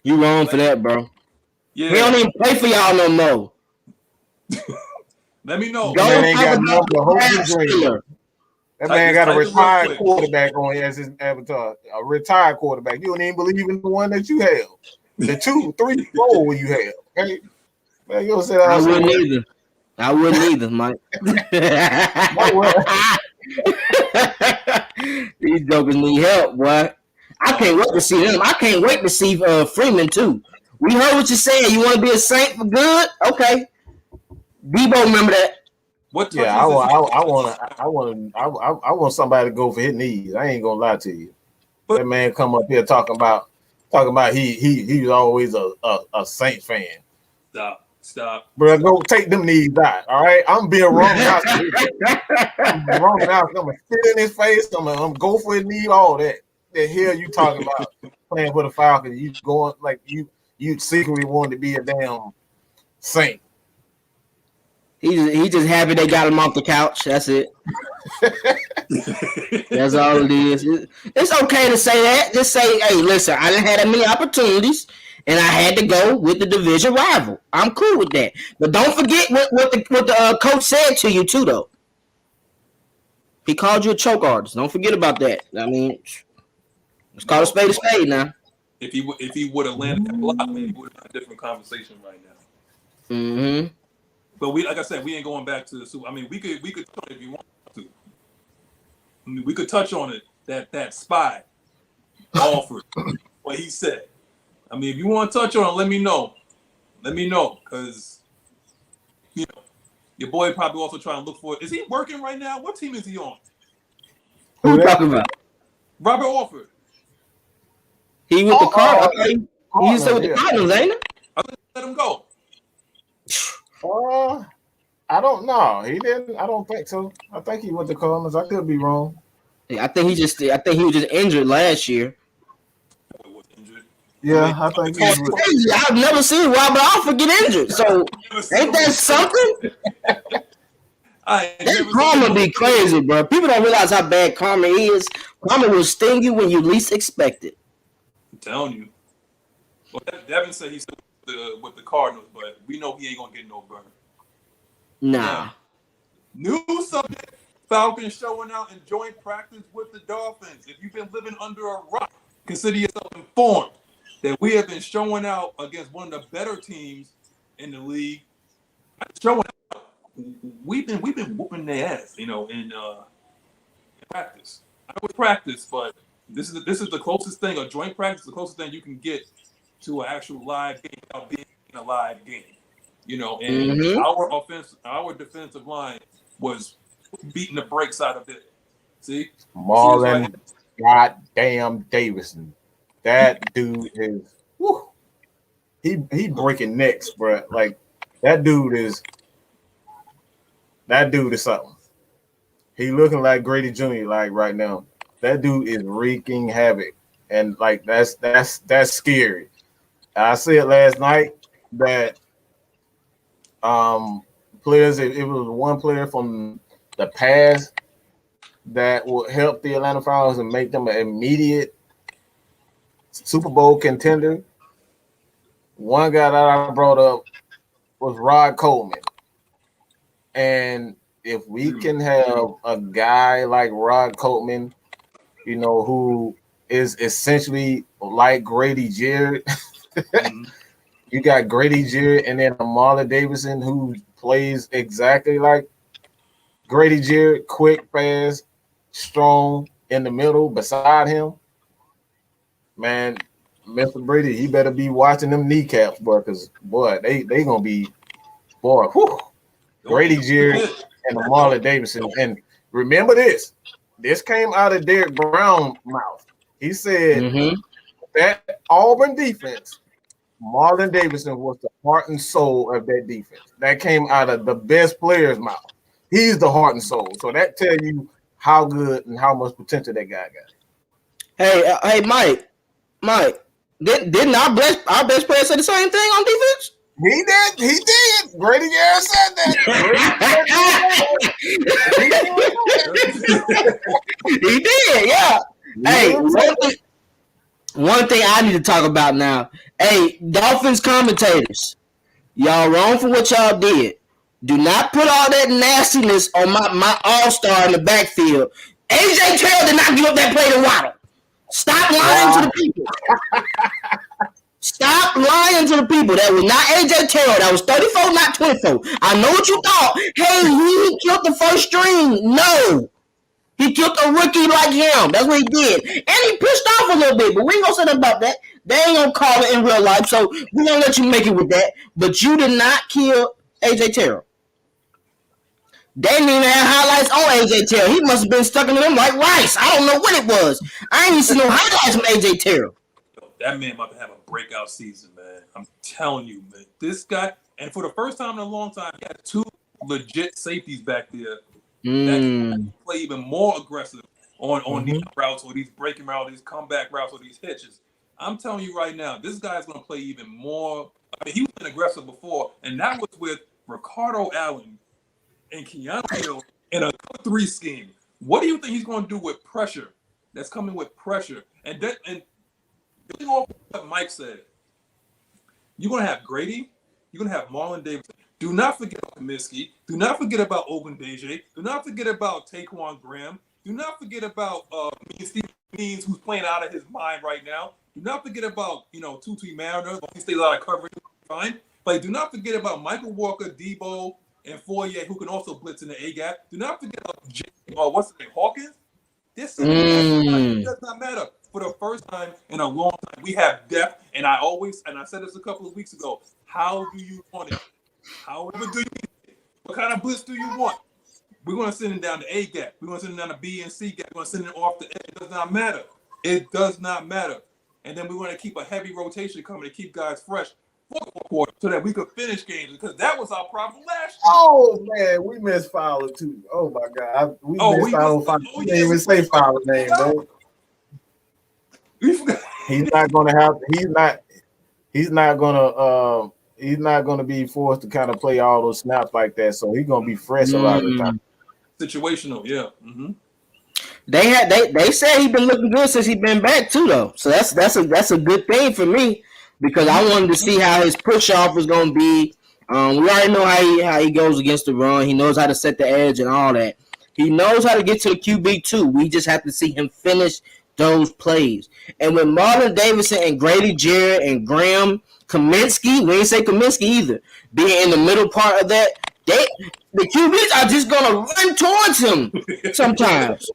You wrong for that, bro. Yeah. He don't even play for y'all no more. Let me know. That man ain't got enough to hope you dream. That man got a retired quarterback on as his avatar. A retired quarterback. You don't even believe in the one that you have. The 2, 3, 4 you have. Okay? Man, you don't sit down. I wouldn't either. I wouldn't either, Mike. These jokers need help, boy. I can't wait to see them. I can't wait to see Freeman too. We heard what you said. You want to be a Saint for good? Okay. Debo, remember that. What? Yeah, I want somebody to go for his knees. I ain't gonna lie to you. But that man come up here talking about he was always a Saint fan. Stop. Bro, go take them knees out. All right, I'm being wrong now. I'm gonna spit in his face. I'm gonna go for his knee. All that. The hell you talking about playing for the Falcons? You going like you secretly wanted to be a damn Saint. He just happy they got him off the couch. That's it. That's all it is. It's okay to say that. Just say, hey, listen, I didn't have that many opportunities, and I had to go with the division rival. I'm cool with that. But don't forget what the coach said to you too, though. He called you a choke artist. Don't forget about that. I mean, it's called a spade now. If he would have landed that block, maybe it would have been a different conversation right now. Mm-hmm. But like I said, we ain't going back to the Super. I mean, we could touch it if you want to. I mean, we could touch on it. That spy offered what he said. I mean, if you want to touch on it, let me know. Let me know, because you know your boy probably also trying to look for it. Is he working right now? What team is he on? Who you talking about? Robert Alford. He with the Cardinals. He still with the Cardinals, ain't it? I think let him go. I don't know. He didn't. I don't think so. I think he went to Cardinals. I could be wrong. Yeah, I think he was just injured last year. Yeah, I think he was. I've never seen Robert Alford get injured. So ain't that something? That karma be crazy, bro. People don't realize how bad karma is. Karma will sting you when you least expect it. I'm telling you. Well, Devin said he's with the Cardinals, but we know he ain't gonna get no burn. Nah. New subject: Falcons showing out in joint practice with the Dolphins. If you've been living under a rock, consider yourself informed that we have been showing out against one of the better teams in the league. Showing out. We've been whooping their ass, in practice. I would practice, but this is the closest thing. A joint practice, the closest thing you can get to an actual live game without being in a live game. And our defensive line was beating the brakes out of it. See, Marlon goddamn Davison, that dude is he breaking necks, bro. Like that dude is something. He looking like Grady Jr. like right now. That dude is wreaking havoc, and like that's scary. I said last night that players, it was one player from the past that will help the Atlanta Falcons and make them an immediate Super Bowl contender. One guy that I brought up was Rod Coleman. And if we can have a guy like Rod Coleman, who is essentially like Grady Jarrett, you got Grady Jarrett and then Marlon Davidson, who plays exactly like Grady Jarrett, quick, fast, strong in the middle beside him. Man, Mr. Brady, he better be watching them kneecaps, boy, because, boy, they going to be, boy, whew. Grady Jarrett and Marlon Davidson. And remember this came out of Derek Brown's mouth. He said that Auburn defense, Marlon Davidson was the heart and soul of that defense. That came out of the best player's mouth. He's the heart and soul. So that tells you how good and how much potential that guy got. Hey, Mike, didn't our best player say the same thing on defense? He did. He did. Grady Jarrett said that. He did, yeah. Hey, one thing I need to talk about now. Hey, Dolphins commentators, y'all wrong for what y'all did. Do not put all that nastiness on my all-star in the backfield. AJ Terrell did not give up that play to Waddle. Stop lying to the people. Stop lying to the people. That was not AJ Terrell. That was 34, not 24. I know what you thought. Hey, he killed the first string. No. He killed a rookie like him. That's what he did. And he pissed off a little bit, but we ain't gonna say nothing about that. They ain't gonna call it in real life, so we gonna let you make it with that. But you did not kill AJ Terrell. They didn't even have highlights on AJ Terrell. He must have been stuck in them like rice. I don't know what it was. I ain't even seen no highlights from AJ Terrell. That man might have a breakout season, man. I'm telling you, man. This guy, and for the first time in a long time, he had two legit safeties back there that can play even more aggressive on these routes or these breaking routes, these comeback routes or these hitches. I'm telling you right now, this guy's going to play even more. I mean, he was aggressive before, and that was with Ricardo Allen and Keanu Hill in a 3 scheme. What do you think he's going to do with pressure? That's coming with pressure. And building off what Mike said, you're going to have Grady, you're going to have Marlon Davidson. Do not forget about Comiskey. Do not forget about Ogundeji. Do not forget about Taquan Graham. Do not forget about Steve Means, who's playing out of his mind right now. Do not forget about, Tutu Mariner. He stays out of coverage, fine. But do not forget about Michael Walker, Debo, and Foye, who can also blitz in the A-gap. Do not forget about what's his name, Hawkins? This it does not matter. For the first time in a long time, we have depth. And I said this a couple of weeks ago, how do you want it? However do you need it? What kind of blitz do you want? We're going to send him down the A gap. We're going to send him down the B and C gap. We're going to send him off the edge. It does not matter. It does not matter. And then we're going to keep a heavy rotation coming to keep guys fresh for the quarter so that we could finish games, because that was our problem last year. Oh, man, we missed Fowler, too. Oh, my God. We missed Fowler. We didn't even say Fowler's name, bro. He's not going to have – he's not going to be forced to kind of play all those snaps like that, so he's going to be fresh a lot of the time. Situational, yeah. Mm-hmm. They said he's been looking good since he's been back too, though. So that's a good thing for me, because I wanted to see how his push off is going to be. We already know how he goes against the run. He knows how to set the edge and all that. He knows how to get to the QB too. We just have to see him finish those plays. And with Marlon Davidson and Grady Jarrett and Graham Kaminsky, we ain't say Kaminsky either, being in the middle part of that, the QBs are just gonna run towards him sometimes,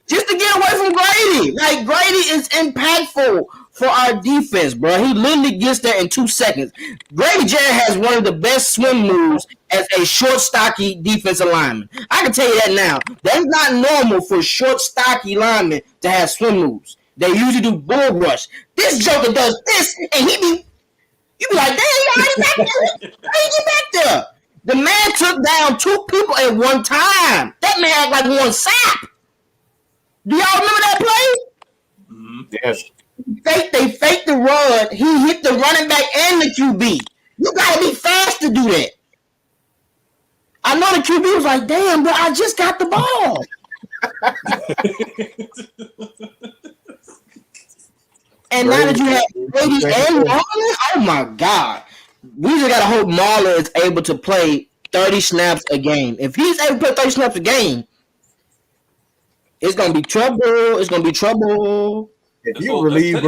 just to get away from Grady. Like, Grady is impactful for our defense, bro. He literally gets there in 2 seconds. Grady Jarrett has one of the best swim moves as a short, stocky defensive lineman. I can tell you that now. That's not normal for short, stocky linemen to have swim moves. They usually do bull rush. This joker does this, and you be like, damn, he already back there. How you get back there? The man took down 2 people at one time. That man had like one sap. Do y'all remember that play? Mm-hmm. Yes. They faked the run. He hit the running back and the QB. You gotta be fast to do that. I know the QB was like, damn, but I just got the ball. And now that you have Brady and Marlon, oh my God. We just gotta hope Marlon is able to play 30 snaps a game. If he's able to play 30 snaps a game, it's gonna be trouble. It's gonna be trouble. If you relieve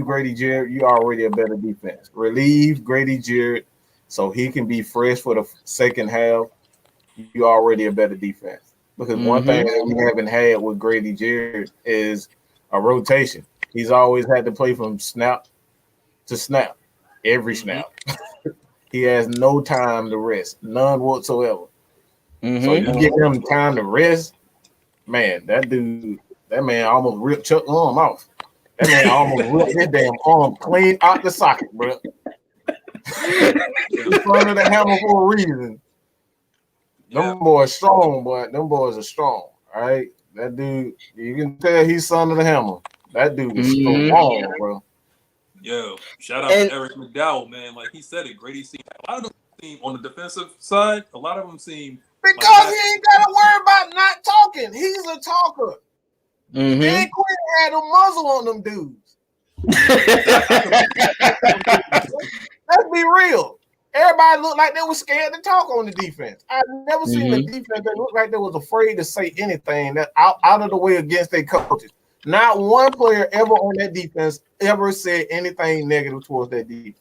Grady Jarrett, you're already a better defense. Relieve Grady Jarrett so he can be fresh for the second half. You're already a better defense. Because one thing that we haven't had with Grady Jarrett is a rotation. He's always had to play from snap to snap, every snap. He has no time to rest, none whatsoever. So you give him time to rest, man, that man almost ripped Chuck's arm off. That man almost ripped his damn arm clean out the socket, bro. In front of the hammer for a reason. Them boys strong, but them boys are strong, all right? That dude, you can tell he's son of the hammer. That dude is strong, bro. Yo, shout out to Eric McDowell, man. Like he said it, Grady seemed a lot of them seem on the defensive side. A lot of them seem because he ain't got to worry about not talking. He's a talker. Mm-hmm. Dan Quinn had a muzzle on them dudes. Let's be real. Everybody looked like they were scared to talk on the defense. I've never seen a defense that looked like they was afraid to say anything that out of the way against their coaches. Not one player ever on that defense ever said anything negative towards that defense.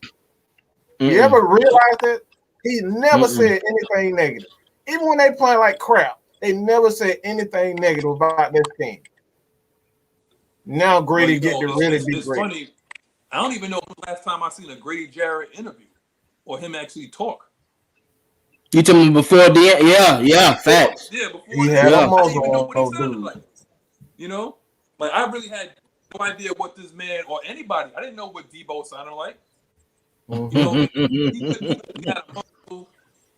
You ever realize that? He never said anything negative. Even when they play like crap, they never said anything negative about their team. Now Grady get to really be great. Funny. I don't even know when the last time I seen a Grady Jarrett interview or him actually talk. You told me before the yeah, facts. Yeah, before he had a muzzle I didn't even know what he on sounded like. You know? Like I really had no idea what this man or anybody. I didn't know what Debo sounded like. You know, he had a muzzle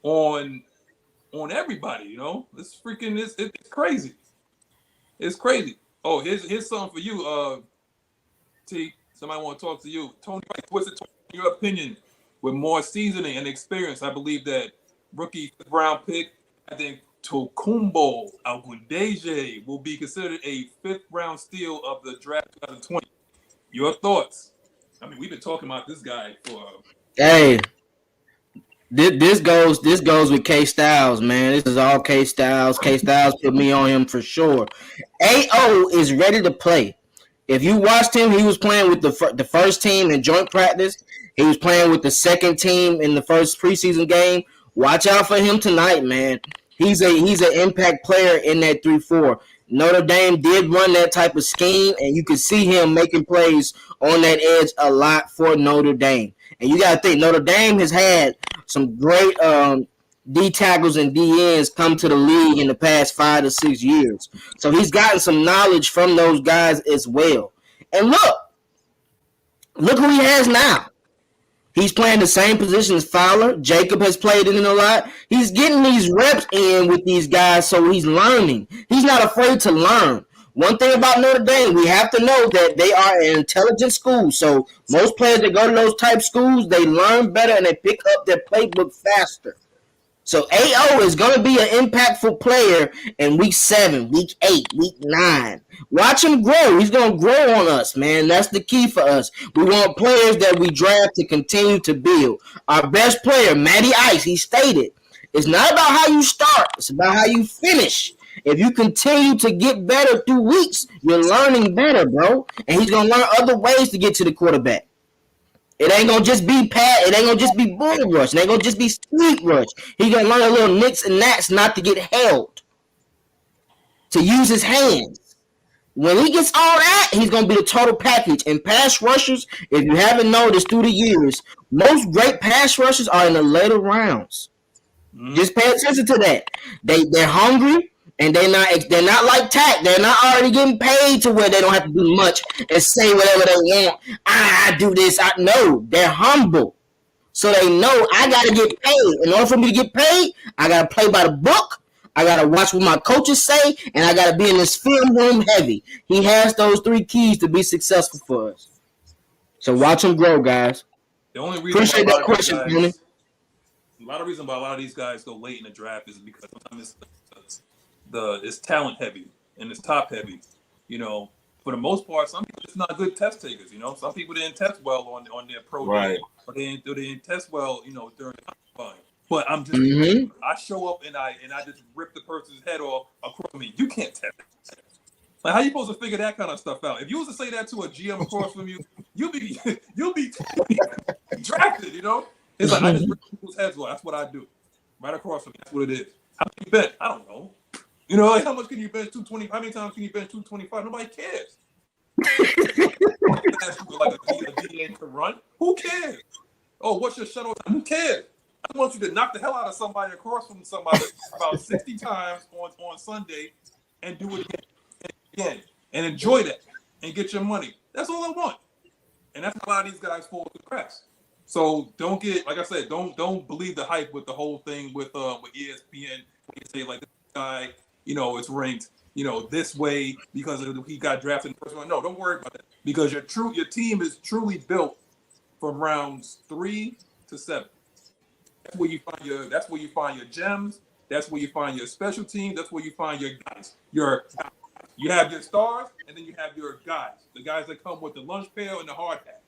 on everybody. You know, it's freaking it's crazy. It's crazy. Oh, here's something for you, T. Somebody want to talk to you, Tony. What's it? In your opinion, with more seasoning and experience, I believe that rookie fifth-round pick, I think Tokumbo Agundeje will be considered a fifth-round steal of the draft 2020. Your thoughts? I mean, we've been talking about this guy for. Hey, this goes with K Styles, man. This is all K Styles. K Styles put me on him for sure. AO is ready to play. If you watched him, he was playing with the first team in joint practice. He was playing with the second team in the first preseason game. Watch out for him tonight, man. He's an impact player in that 3-4. Notre Dame did run that type of scheme, and you could see him making plays on that edge a lot for Notre Dame. And you got to think, Notre Dame has had some great D tackles and D ends come to the league in the past 5 to 6 years. So he's gotten some knowledge from those guys as well. And look who he has now. He's playing the same position as Fowler. Jacob has played in it a lot. He's getting these reps in with these guys, so he's learning. He's not afraid to learn. One thing about Notre Dame, we have to know that they are an intelligent school. So most players that go to those type schools, they learn better and they pick up their playbook faster. So AO is going to be an impactful player in week 7, week 8, week 9. Watch him grow. He's going to grow on us, man. That's the key for us. We want players that we draft to continue to build. Our best player, Matty Ice, he stated, it's not about how you start. It's about how you finish. If you continue to get better through weeks, you're learning better, bro. And he's going to learn other ways to get to the quarterback. It ain't gonna just be Pat. It ain't gonna just be bull rush. It ain't gonna just be sweet rush. He gonna learn a little nicks and nats not to get held. To use his hands. When he gets all that, he's gonna be the total package. And pass rushers, if you haven't noticed through the years, most great pass rushers are in the later rounds. Just pay attention to that. They're hungry. And they're not like Tack. They're not already getting paid to where they don't have to do much and say whatever they want. I do this. No, they're humble. So they know I got to get paid. In order for me to get paid, I got to play by the book. I got to watch what my coaches say. And I got to be in this film room heavy. He has those 3 keys to be successful for us. So watch him grow, guys. The only reason Appreciate that question, Tony. A lot of reason why a lot of these guys go late in the draft is because sometimes it's talent heavy and it's top heavy. You know, for the most part, some people just not good test takers. You know, some people didn't test well on their pro day, or they didn't test well. You know, during the combine. But I'm just I show up and I just rip the person's head off across me. You can't test. Like, how you supposed to figure that kind of stuff out? If you was to say that to a GM across from you, you'll be drafted. You know, it's like I just rip people's heads off. That's what I do. Right across from me. That's what it is. How can you bet? I don't know. You know, like how much can you bench 220? How many times can you bench 225? Nobody cares. Like a DA to run. Who cares? Oh, what's your shuttle time? Who cares? I want you to knock the hell out of somebody across from somebody about 60 times on Sunday and do it again and enjoy that and get your money. That's all I want. And that's a lot of these guys fall through the cracks. So don't get, like I said, don't believe the hype with the whole thing with ESPN. You say like this guy, you know, it's ranked, you know, this way because he got drafted in the first one. No, don't worry about that because your team is truly built from rounds 3 to 7. That's where you find your. That's where you find your gems. That's where you find your special teams. That's where you find your guys. You have your stars, and then you have your guys. The guys that come with the lunch pail and the hard hat.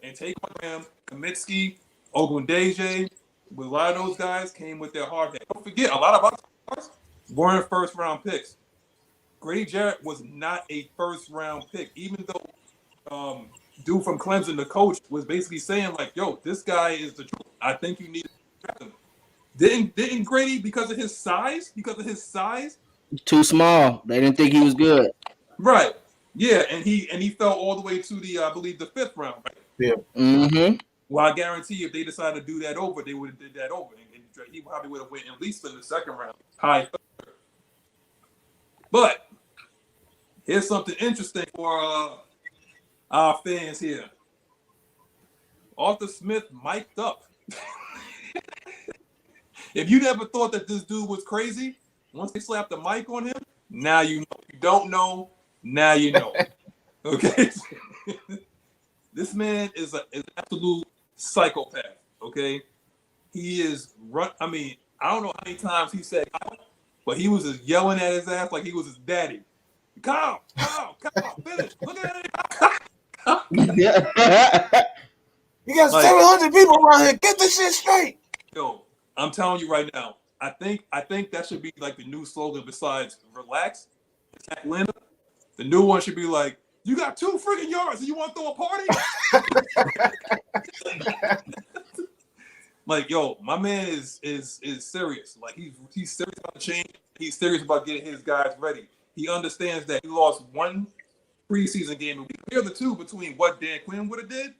And Taquan Graham, Kamitsky, Ogundeji, with a lot of those guys came with their hard hat. Don't forget, a lot of our stars weren't first-round picks. Grady Jarrett was not a first-round pick, even though dude from Clemson, the coach, was basically saying like, "Yo, this guy is the truth. I think you need to draft him." Didn't Grady because of his size? Because of his size? Too small. They didn't think he was good. Right. Yeah, and he fell all the way to the I believe the 5th round. Right? Yeah. Mm-hmm. Well, I guarantee if they decided to do that over, they would have did that over, and he probably would have went at least in the 2nd round, high 3rd. But here's something interesting for our fans here. Arthur Smith mic'd up. If you never thought that this dude was crazy, once they slapped the mic on him, now you know. If you don't know, now you know. Okay? This man is an absolute psychopath, okay? He is I mean, I don't know how many times he said Kyle, but he was just yelling at his ass like he was his daddy. Kyle, finish. Look at it. You got 700 people around here. Get this shit straight. Yo, I'm telling you right now. I think that should be like the new slogan besides relax. It's Atlanta. The new one should be like, you got 2 freaking yards and you want to throw a party? Like, yo, my man is serious. Like he's serious about the change. He's serious about getting his guys ready. He understands that he lost 1 preseason game, and we compare the 2 between what Dan Quinn would have did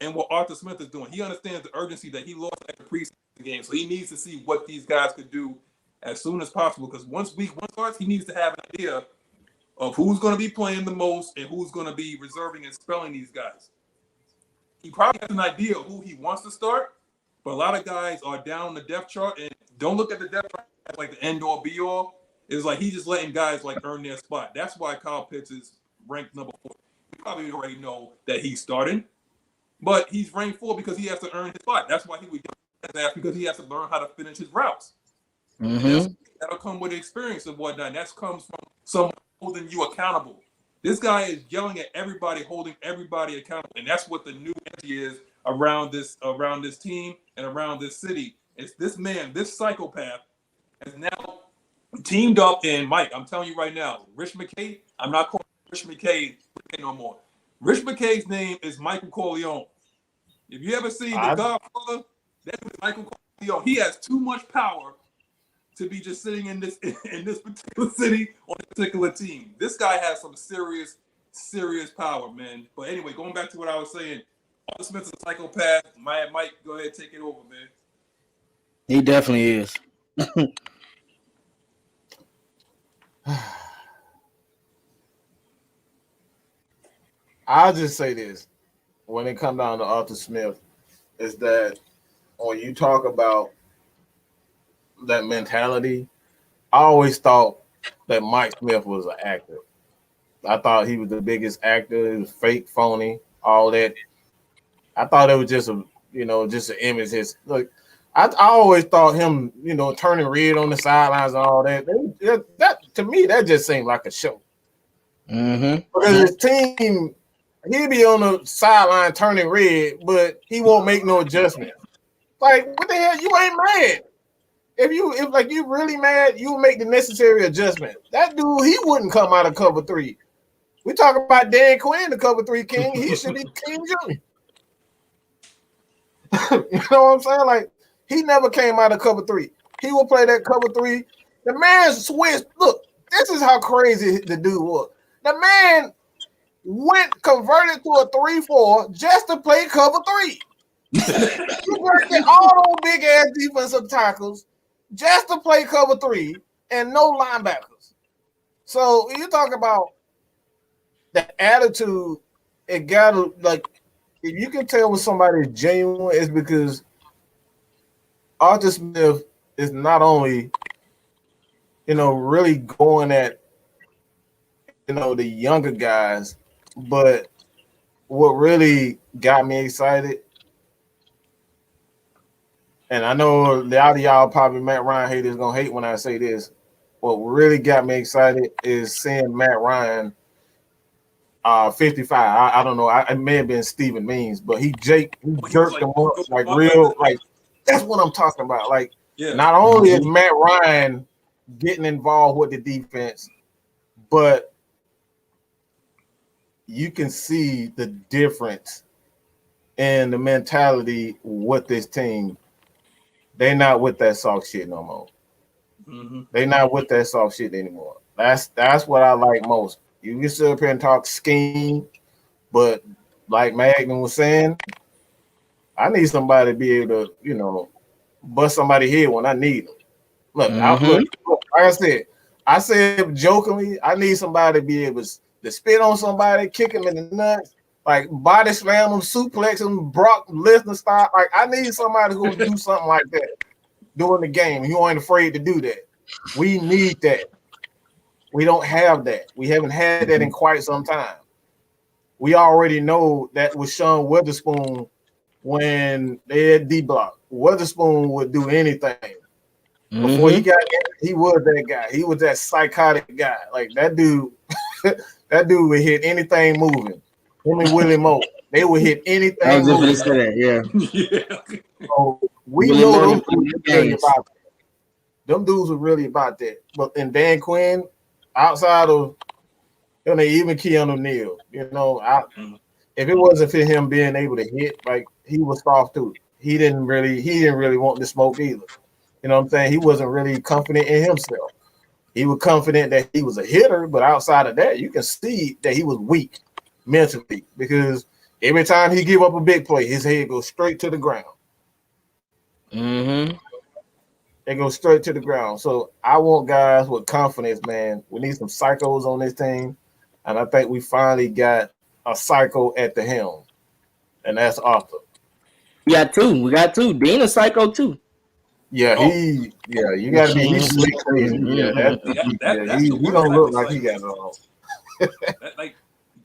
and what Arthur Smith is doing. He understands the urgency that he lost at the preseason game, so he needs to see what these guys could do as soon as possible. Because once week 1 starts, he needs to have an idea of who's going to be playing the most and who's going to be reserving and spelling these guys. He probably has an idea of who he wants to start, but a lot of guys are down the depth chart, and don't look at the depth chart as like the end all be all. It's like he's just letting guys like earn their spot. That's why Kyle Pitts is ranked number 4. We probably already know that he's starting, but he's ranked 4 because he has to earn his spot. That's why he would get his ass, because he has to learn how to finish his routes. Mm-hmm. That'll come with experience and whatnot. And that comes from someone holding you accountable. This guy is yelling at everybody, holding everybody accountable, and that's what the new energy is around this team and around this city. It's this man, this psychopath, has now teamed up. And Mike, I'm telling you right now, Rich McKay. I'm not calling Rich McKay no more. Rich McKay's name is Michael Corleone. If you ever seen The Godfather, that is Michael Corleone. He has too much power to be just sitting in this particular city on a particular team. This guy has some serious power, man. But anyway, going back to what I was saying, Arthur Smith's a psychopath. Mike, go ahead, take it over, man. He definitely is. I'll just say this. When it comes down to Arthur Smith, is that when you talk about that mentality, I always thought that Mike Smith was an actor. I thought he was the biggest actor. He was fake, phony, all that. I thought it was just an image. I always thought him, turning red on the sidelines and all that. That to me, that just seemed like a show. Mm-hmm. Because his team, he'd be on the sideline turning red, but he won't make no adjustment. Like, what the hell? You ain't mad. If you really mad, you make the necessary adjustment. That dude, he wouldn't come out of cover 3. We talk about Dan Quinn, the cover 3 king. He should be King Jr. You know what I'm saying? Like, he never came out of cover 3. He will play that cover 3. The man switched. Look, this is how crazy the dude was. The man converted to a 3-4 just to play cover 3. He worked at all those big ass defensive tackles just to play cover 3 and no linebackers. So you talk about the attitude. It got to, like, if you can tell when somebody is genuine, it's because Arthur Smith is not only, really going at, the younger guys, but what really got me excited, and I know a lot of y'all probably Matt Ryan haters gonna hate when I say this. What really got me excited is seeing Matt Ryan 55. I don't know. It may have been Steven Means, but he jerked them up like real. Like that's what I'm talking about. Like not only is Matt Ryan getting involved with the defense, but you can see the difference in the mentality with this team. They not with that soft shit no more. They not with that soft shit anymore. That's what I like most. You can sit up here and talk scheme, but like Maggie was saying, I need somebody to be able to, bust somebody head when I need them. Look, like I said jokingly, I need somebody to be able to spit on somebody, kick him in the nuts, like body slam him, suplex him, Brock Lesnar style. Like I need somebody who will do something like that during the game. You ain't afraid to do that. We need that. We don't have that. We haven't had that in quite some time. We already know that with Sean Witherspoon when they had D-Block. Witherspoon would do anything. Before he got in, he was that guy. He was that psychotic guy. Like that dude, that dude would hit anything moving. Him and Willie Moe, they would hit anything. I was just gonna say that, yeah. So we Willie know those dudes were really about that. Them dudes were really about that. But in Dan Quinn, outside of even Keanu Neal, if it wasn't for him being able to hit, like he was soft too. He didn't really want the smoke either. You know what I'm saying? He wasn't really confident in himself. He was confident that he was a hitter, but outside of that, you can see that he was weak mentally because every time he give up a big play, his head goes straight to the ground. It goes straight to the ground. So I want guys with confidence, man. We need some psychos on this team, and I think we finally got a psycho at the helm, and that's Arthur. We got two. Dean a psycho too. Yeah, you gotta be slick. He don't look like he got it all.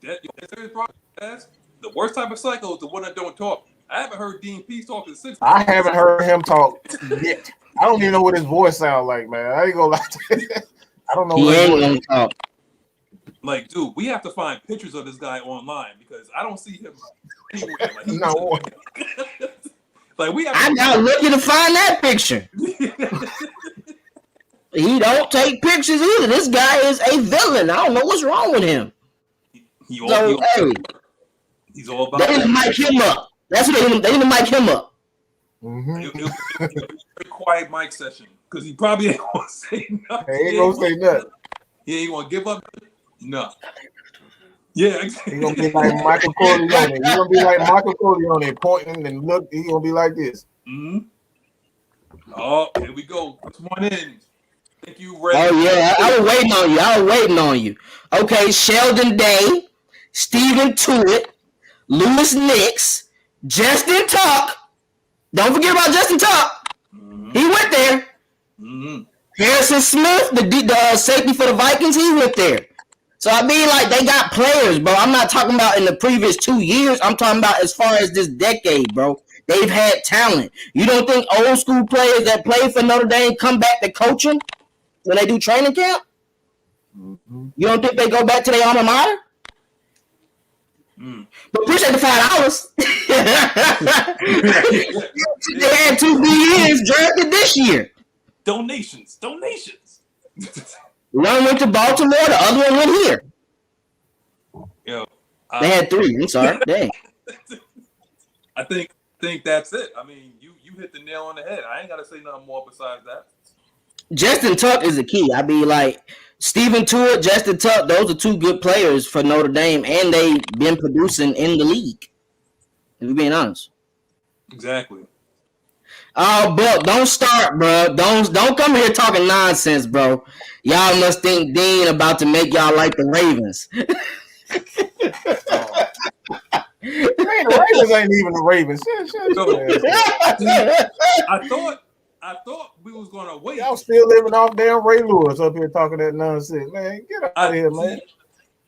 The worst type of psycho is the one that don't talk. I haven't heard Dean Pease talk in 6 months. I haven't heard him talk yet. I don't even know what his voice sounds like, man. I ain't gonna lie to you. I don't know what his voice talk. Like, dude, we have to find pictures of this guy online because I don't see him anywhere. Like, no. Like I'm now looking to find that picture. He don't take pictures either. This guy is a villain. I don't know what's wrong with him. He's all about. They need to mic him up. That's what they need to mic him up. It'll be a very quiet mic session because he probably ain't gonna say nothing. He ain't gonna say nothing. He ain't gonna give up. No. Yeah, exactly. He's gonna be like Michael Corleone. He's gonna be like Michael Corleone, pointing and look. He's gonna be like this. Oh, here we go. First one in. Thank you, Ray. Oh yeah, I was waiting on you. Okay, Sheldon Day, Stephen Tuitt, Lewis Nix, Justin Tuck. Don't forget about Justin Tuck. He went there. Harrison Smith, the safety for the Vikings, he went there. So I mean, like, they got players, bro. I'm not talking about in the previous 2 years. I'm talking about as far as this decade, bro. They've had talent. You don't think old school players that play for Notre Dame come back to coaching when they do training camp? You don't think they go back to their alma mater? But appreciate the $5. They had 2 BEs drafted this year. Donations. One went to Baltimore, the other one went here. Yo, they had 3. I'm sorry. Dang. I think that's it. I mean, you hit the nail on the head. I ain't gotta say nothing more besides that. Justin Tuck is the key. I mean, like, Stephen Tuitt, Justin Tuck, those are 2 good players for Notre Dame, and they've been producing in the league. If we're being honest. Exactly. Oh, but don't start, bro. Don't come here talking nonsense, bro. Y'all must think Dean about to make y'all like the Ravens. The Ravens ain't even the Ravens. I thought we was gonna wait. Y'all still living off damn Ray Lewis up here talking that nonsense, man. Get out of here, man.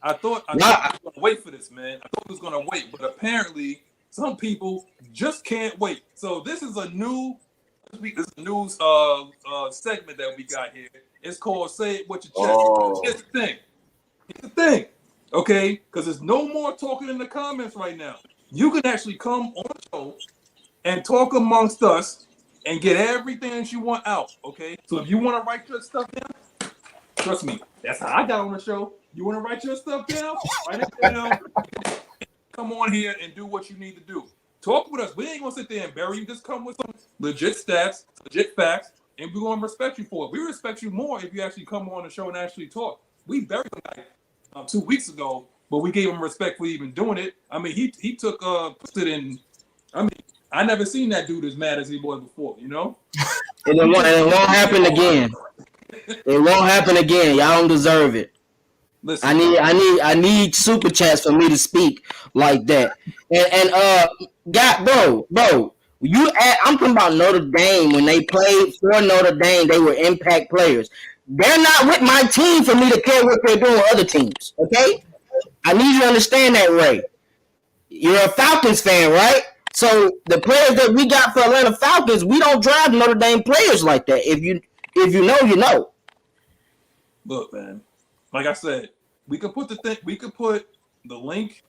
I thought we was gonna wait for this, man. I thought we was gonna wait, but apparently some people just can't wait. So this is a news segment that we got here. It's called "Say It With Your Chest." Oh. Here's the thing, okay? Because there's no more talking in the comments right now. You can actually come on the show and talk amongst us and get everything that you want out, okay? So if you want to write your stuff down, trust me, that's how I got on the show. You want to write your stuff down? Write it down. Come on here and do what you need to do. Talk with us. We ain't gonna sit there and bury you. Just come with some legit stats, legit facts, and we're gonna respect you for it. We respect you more if you actually come on the show and actually talk. We buried the guy 2 weeks ago, but we gave him respect for even doing it. I mean, he took it in. I mean, I never seen that dude as mad as he was before. You know. And it won't happen again. It won't happen again. Y'all don't deserve it. Listen, I need super chats for me to speak like that. And bro, I'm talking about Notre Dame. When they played for Notre Dame, they were impact players. They're not with my team for me to care what they're doing with other teams. Okay, I need you to understand that, Ray. You're a Falcons fan, right? So the players that we got for Atlanta Falcons, we don't drive Notre Dame players like that. If you know, you know. Look, man. Like I said, we could put the link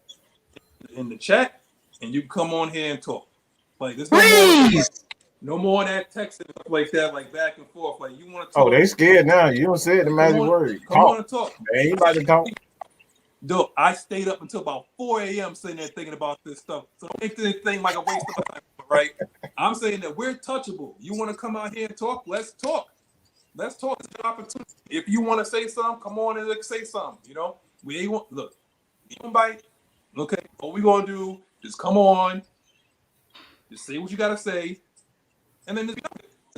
in the chat, and you can come on here and talk. Like this, no more of that texting like that, like back and forth. Like you want to talk. Oh, they scared now. You don't say the magic word. Come on and talk. They ain't about to talk. Dude, I stayed up until about 4 a.m. sitting there thinking about this stuff. So don't make this thing like a waste of time, right? I'm saying that we're touchable. You want to come out here and talk? Let's talk. Let's talk. It's an opportunity. If you want to say something, come on and say something. You know, we ain't want look. You don't bite. Okay, what we gonna do is come on, just say what you gotta say, and then it's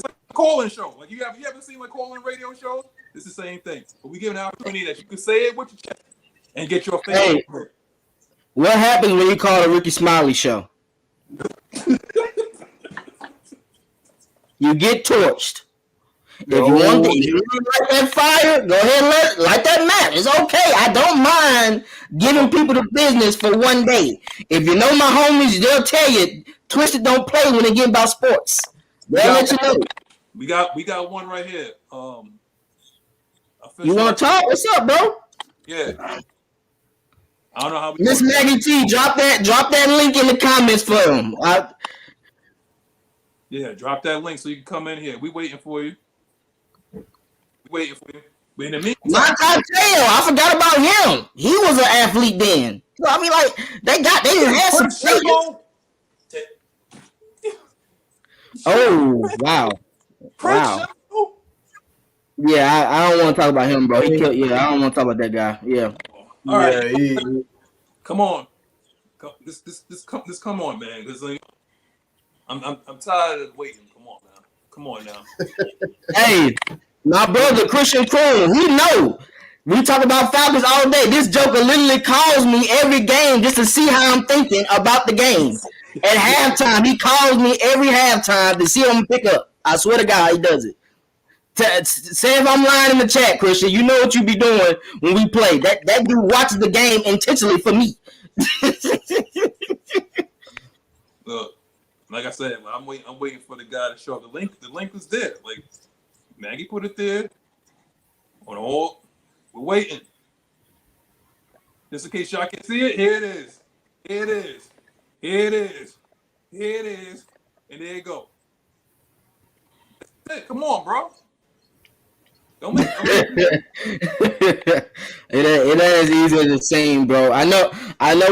like a call-in show. Like you haven't seen like call-in radio shows? It's the same thing. But we give an opportunity that you can say it with your chest and get your face. Hey, what happens when you call a Ricky Smiley show? You get torched. If you want to light that fire, go ahead and light that match. It's okay. I don't mind giving people the business for one day. If you know my homies, they'll tell you Twisted don't play when they get about sports. They'll let you know. We got one right here. You want to talk? What's up, bro? Yeah. I don't know how we. Miss Maggie T, drop that link in the comments for them. Yeah, drop that link so you can come in here. We waiting for you. Waiting for you. But in the meantime, I forgot about him. He was an athlete then. So, I mean, like they didn't have some players. Oh wow. Yeah, I don't want to talk about him, bro. I don't want to talk about that guy. Yeah. All right. Come on. This come on, man. Because I'm tired of waiting. Come on now. Hey. My brother, Christian Kroon, he know. We talk about Falcons all day. This joker literally calls me every game just to see how I'm thinking about the game. At halftime, he calls me every halftime to see if I'm pick up. I swear to God, he does it. Say if I'm lying in the chat, Christian, you know what you be doing when we play. That dude watches the game intentionally for me. Look, like I said, I'm waiting for the guy to show up. The link was there. Like Maggie put it there. We're waiting. Just in case y'all can see it, here it is. Here it is. Here it is. Here it is. And there you go. Hey, come on, bro. Don't make it ain't as easy as it seems, bro. I know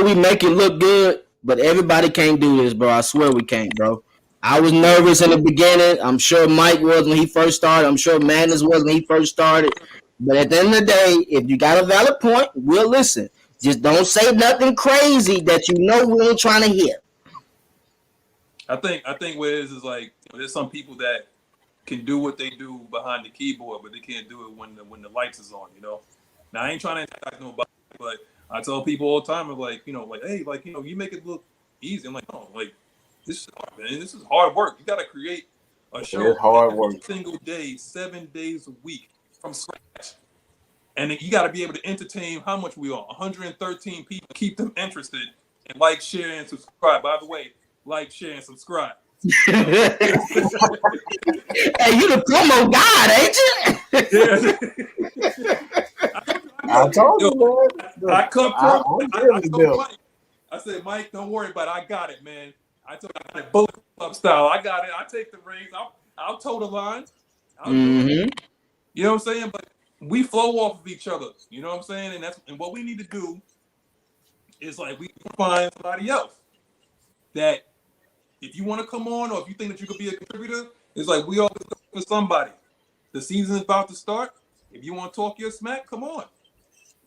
we make it look good, but everybody can't do this, bro. I swear we can't, bro. I was nervous in the beginning. I'm sure Mike was when he first started. I'm sure Madness was when he first started. But at the end of the day, if you got a valid point, we'll listen. Just don't say nothing crazy that you know we ain't trying to hear. I think what it is like there's some people that can do what they do behind the keyboard, but they can't do it when the lights is on, you know. Now I ain't trying to attack nobody, but I tell people all the time, like, you know, like, hey, like, you know, you make it look easy. I'm like, no, like, this is hard, man. This is hard work. You got to create a show every single day, 7 days a week from scratch. And you got to be able to entertain how much we are, 113 people, keep them interested and like, share, and subscribe. By the way, like, share, and subscribe. Hey, you the promo god, ain't you? I told you, man. I come I'm from. I really told built. Mike. I said, Mike, don't worry about it. I got it, man. I told you, I got it Bullet Club style. I got it. I take the reins. I'll toe the line. I'll do it. You know what I'm saying? But we flow off of each other. You know what I'm saying? And what we need to do is like we find somebody else that if you want to come on or if you think that you could be a contributor, it's like we always look for somebody. The season is about to start. If you want to talk your smack, come on.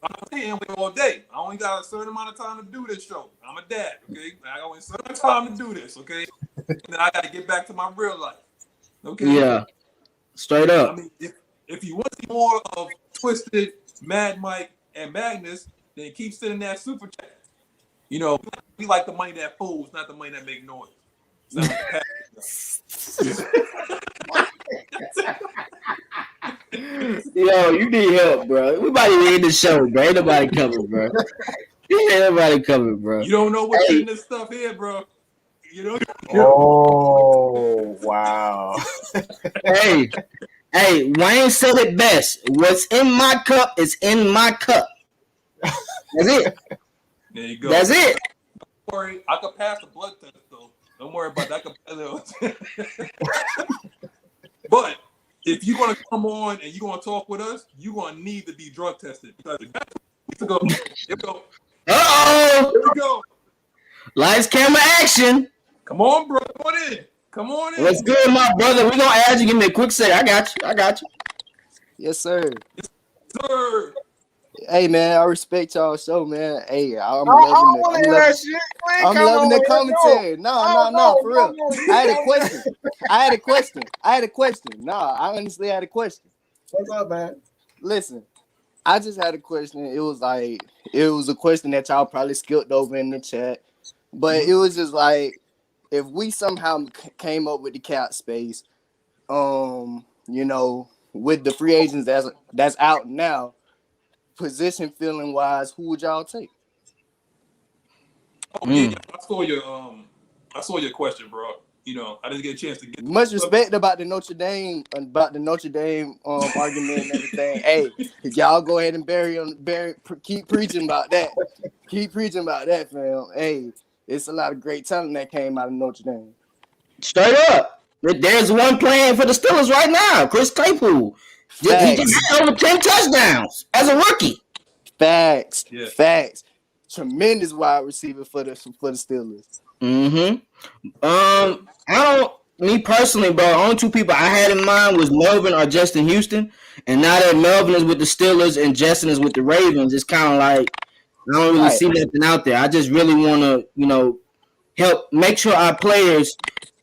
I'm staying with all day. I only got a certain amount of time to do this show. I'm a dad, okay? I got only a certain time to do this, okay? And then I got to get back to my real life, okay? Yeah, straight up. I mean, if you want to see more of Twisted, Mad Mike, and Magnus, then keep sending that super chat. You know, we like the money that fools, not the money that make noise. Yo, you need help, bro. We about to end the show, bro. Ain't nobody coming, bro. Ain't nobody coming, bro. You don't know what's in this stuff here, bro. You know. Oh, wow. Hey, Wayne said it best. What's in my cup is in my cup. That's it. There you go. That's it. Don't worry, I could pass the blood test though. Don't worry about that. But if you're gonna come on and you're gonna talk with us, you're gonna need to be drug tested. Because here we go. Uh-oh. Here we go. Lights, camera, action. Come on, bro. Come on in. Come on in. What's good, my brother? We're gonna add you. Give me a quick second. I got you. Yes, sir. Yes, sir. Hey, man, I respect y'all show, man. Hey, I'm I loving want to it. hear that shit. I'm loving the commentary. No, for real. I had a question. Nah, I honestly had a question. What's up, man? Listen, I just had a question. It was a question that y'all probably skipped over in the chat. But it was just like, if we somehow came up with the cap space, you know, with the free agents that's out now, position feeling wise, who would y'all take? Oh yeah, I saw your question, bro. You know, I didn't get a chance to get Much respect about the Notre Dame argument and everything. Hey, y'all go ahead and keep preaching about that. Keep preaching about that, fam. Hey, it's a lot of great talent that came out of Notre Dame. Straight up. There's one playing for the Steelers right now, Chris Claypool. He just had over 10 touchdowns as a rookie. Facts. Tremendous wide receiver for the Steelers. Me personally, bro, only two people I had in mind was Melvin or Justin Houston. And now that Melvin is with the Steelers and Justin is with the Ravens, it's kind of like I don't really see nothing out there. I just really want to, you know, help make sure our players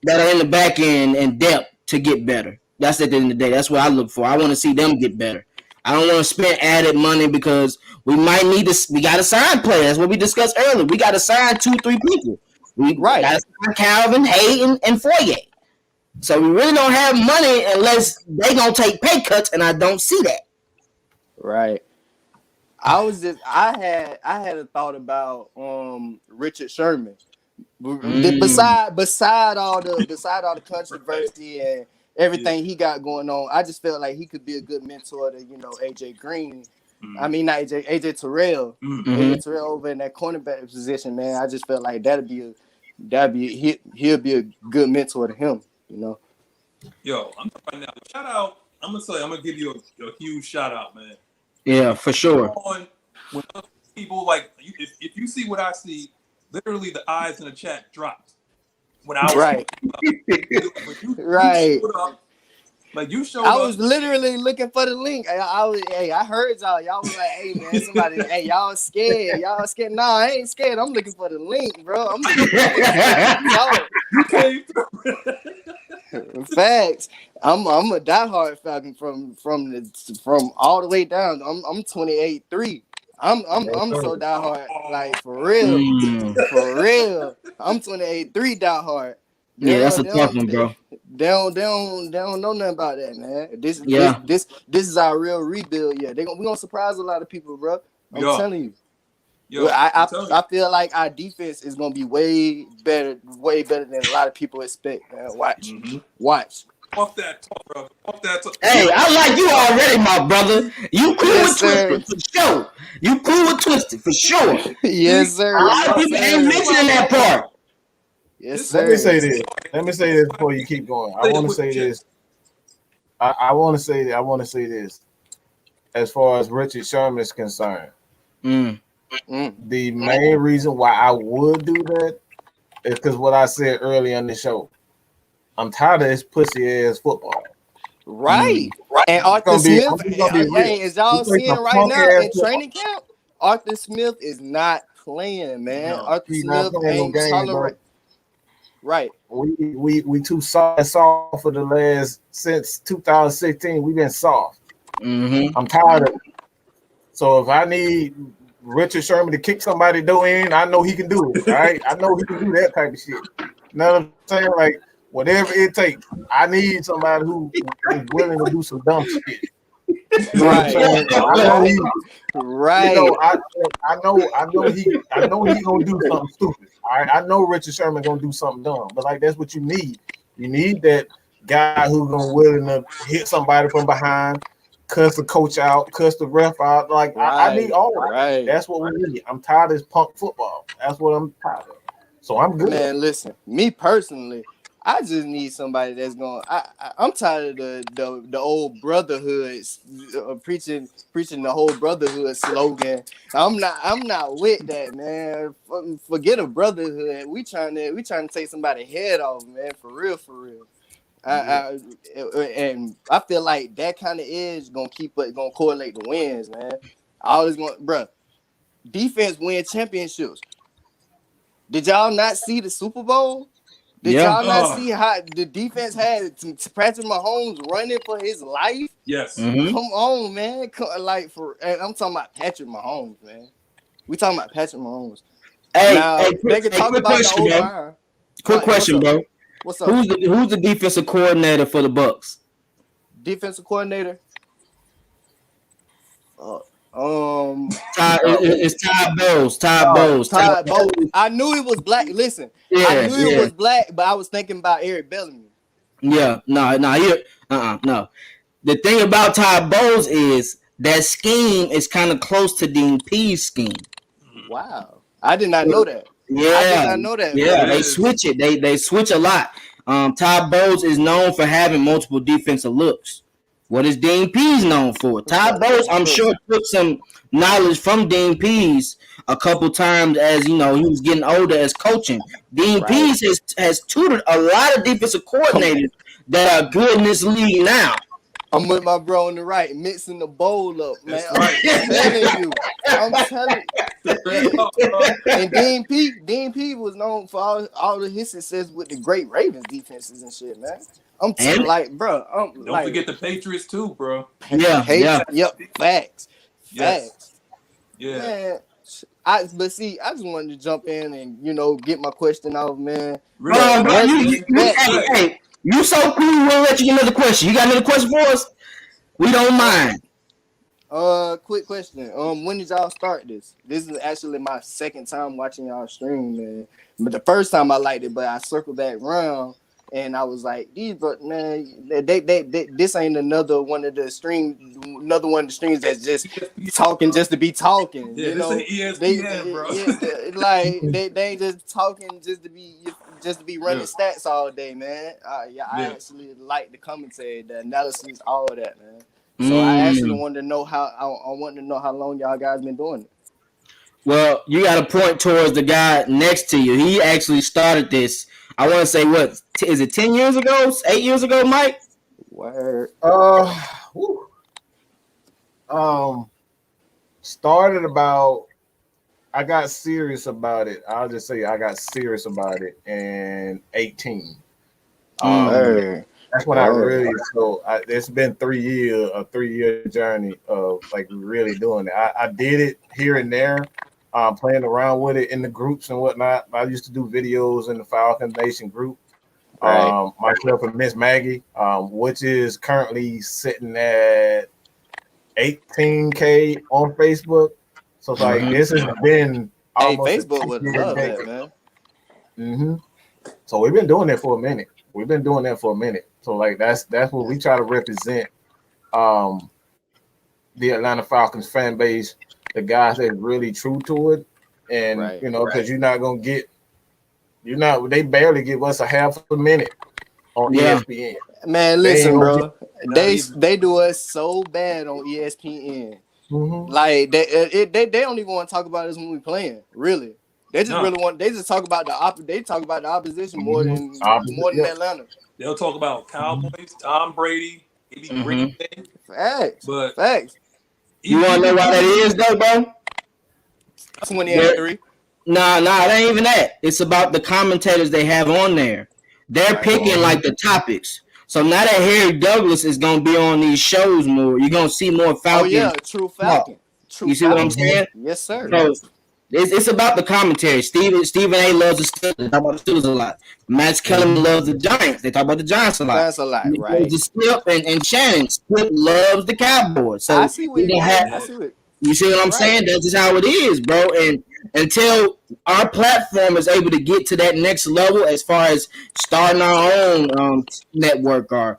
that are in the back end and depth to get better. That's at the end of the day. That's what I look for. I want to see them get better. I don't want to spend added money because we might need to. We got to sign players. That's what we discussed earlier. We got to sign 2-3 people. We got to sign Calvin, Hayden, and Foyer. So we really don't have money unless they gonna take pay cuts, and I don't see that. Right. I had a thought about Richard Sherman. Beside all the controversy and everything he got going on, I just felt like he could be a good mentor to, you know, AJ Green. I mean, not AJ Terrell. AJ Terrell over in that cornerback position, man. I just felt like he'll be a good mentor to him, you know. Yo, I'm right now. Shout out. I'm gonna give you a huge shout out, man. Yeah, for sure. When people like if you see what I see, literally the eyes in the chat dropped. When I was you showed up. I was literally looking for the link. I heard y'all. Y'all was like, hey man, somebody, hey, y'all scared. Y'all scared. Nah, I ain't scared. I'm looking for the link, bro. I'm looking for the link. Facts. I'm a diehard Falcon from all the way down. I'm 28-3. I'm so diehard, like for real. For real. I'm 28-3 diehard. Yeah, that's a tough one, bro. They don't know nothing about that, man. This is our real rebuild. Yeah, we're gonna surprise a lot of people, bro. I'm telling you. Yo, I feel like our defense is gonna be way better than a lot of people expect. Man. Watch. Off that talk, bro. Off that talk. Hey, I like you already, my brother. You cool Yes, with sir. Twisted for sure. You cool with Twisted for sure. Yes, sir. A lot of people ain't mentioning that part. Yes, sir. Let me say this. Let me say this before you keep going. I want to say this. I want to say this. As far as Richard Sherman is concerned, the main reason why I would do that is because what I said earlier in the show. I'm tired of this pussy ass football. Right. And Arthur Smith, as y'all seeing right now in training camp, Arthur Smith is not playing, man. No, Arthur Smith ain't tolerating. Right. We too soft for the last since 2016. We've been soft. I'm tired of it. So if I need Richard Sherman to kick somebody door in, I know he can do it. Right? I know he can do that type of shit. You know what I'm saying? Like whatever it takes, I need somebody who is willing to do some dumb shit. You know what I'm saying? Right. You know, I know he gonna do something stupid. All right, I know Richard Sherman gonna do something dumb, but like that's what you need. You need that guy who's gonna willing to hit somebody from behind, cuss the coach out, cuss the ref out. Like I need all of that. Right. That's what we need. I'm tired of this punk football. That's what I'm tired of. So I'm good. Man, listen, me personally, I just need somebody that's going. I'm tired of the old brotherhood preaching the whole brotherhood slogan. I'm not with that, man. Forget a brotherhood. We trying to take somebody's head off, man. For real. And I feel like that kind of edge gonna correlate the wins, man. I always want, bro. Defense win championships. Did y'all not see the Super Bowl? Did y'all not see how the defense had Patrick Mahomes running for his life? Yes. Come on, man. And I'm talking about Patrick Mahomes, man. We talking about Patrick Mahomes. They can talk about the old line. Quick question, bro. What's up? Who's the defensive coordinator for the Bucs? Defensive coordinator? It's Todd Bowles. Todd Bowles. I knew he was black. Listen, I knew he was black, but I was thinking about Eric Bellamy. Yeah, no. The thing about Todd Bowles is that scheme is kind of close to Dean Pease scheme. Wow, I did not know that. Yeah, I did not know that. Yeah, they switch it. They switch a lot. Todd Bowles is known for having multiple defensive looks. What is Dean Pease known for? Todd Bowles, I'm sure, took some knowledge from Dean Pease a couple times as he was getting older as coaching. Dean Pease has tutored a lot of defensive coordinators that are good in this league now. I'm with my bro on the right, mixing the bowl up, man. I'm telling you. And Dean P was known for all of his success with the great Ravens defenses and shit, man. Don't forget the Patriots too, bro. Yeah. Yep. Facts. Yes. Yeah. Man, I just wanted to jump in and get my question off, man. Hey, you so cool. We'll let you get another question. You got another question for us? We don't mind. Quick question. When did y'all start this? This is actually my second time watching y'all stream, man. But the first time I liked it, but I circled back around. And I was like, this ain't another one of the streams that's just talking just to be talking. Yeah, this ain't ESPN, bro. They ain't just talking just to be running stats all day, man. I actually like the commentary, the analysis, all of that, man. So I actually wanted to know how long y'all guys been doing it. Well, you got to point towards the guy next to you. He actually started this. I want to say, what is it? 10 years ago? 8 years ago, Mike? Word. Started about. I got serious about it. I'll just say I got serious about it in 18. That's when I really. So it's been 3 years, a 3-year journey of like really doing it. I did it here and there. Playing around with it in the groups and whatnot. I used to do videos in the Falcons Nation group. Myself and Miss Maggie, which is currently sitting at 18K on Facebook. So it's like this has been Hey, almost Facebook would love that, man. So we've been doing that for a minute. So like that's what we try to represent. The Atlanta Falcons fan base, the guys that are really true to it, and because you're not gonna get, they barely give us a half a minute on ESPN. Man, listen, bro, they do us so bad on ESPN. Like they don't even want to talk about us when we playing. Really, they just really want. They just talk about they talk about the opposition more than Atlanta. They'll talk about Cowboys, Tom Brady, maybe Green Bay. Facts. You want to know why that is, though, bro? 28-3. Nah, it ain't even that. It's about the commentators they have on there. They're picking like the topics. So now that Harry Douglas is gonna be on these shows more, you're gonna see more Falcons. Oh yeah, true Falcon. You see what I'm saying? Yes, sir. So it's about the commentary. Stephen A. loves the Steelers. They talk about the Steelers a lot. Max Kellerman loves the Giants. They talk about the Giants a lot. That's a lot, right? The Skip and Shannon. Skip loves the Cowboys. So I see what you see what I'm saying? That's just how it is, bro. And until our platform is able to get to that next level as far as starting our own network or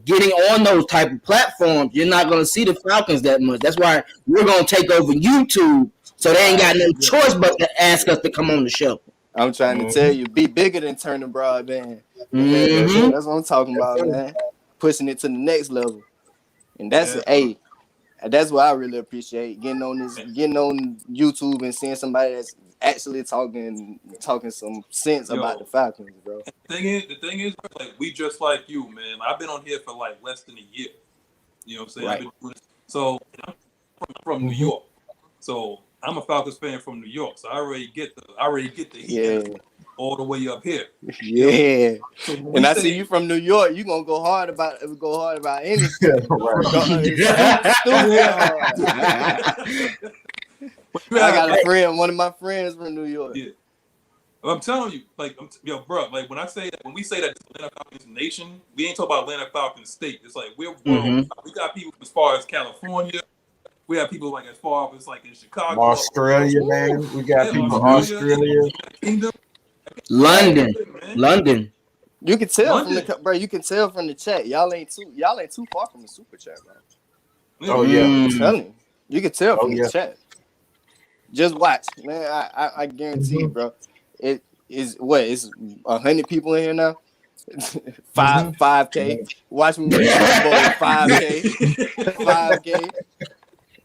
getting on those type of platforms, you're not going to see the Falcons that much. That's why we're going to take over YouTube, so they ain't got no choice but to ask us to come on the show. I'm trying to tell you, be bigger than turning broadband. That's what I'm talking about, man. Pushing it to the next level. And that's that's what I really appreciate, getting on YouTube and seeing somebody that's actually talking some sense about the Falcons, bro. The thing is, like, we just like you, man. I've been on here for like less than a year. You know what I'm saying? Right. So I'm from New York. So I'm a Falcons fan from New York. So I already get the heat all the way up here. Yeah. So and I see you from New York, you gonna go hard about anything. I got a friend, one of my friends from New York. Yeah. I'm telling you, like, bro, like when we say that it's Atlanta Falcons Nation, we ain't talking about Atlanta Falcons State. It's like we're world. We got people as far as California. We have people like as far as like in Chicago, Australia, man. We got people in Australia, Kingdom, London. You can tell You can tell from the chat. Y'all ain't too far from the super chat, bro. Oh yeah, I'm telling you can tell from the chat. Just watch, man. I guarantee you, bro. It is it's 100 people in here now. 5K. Watch me win Super Bowl 5K,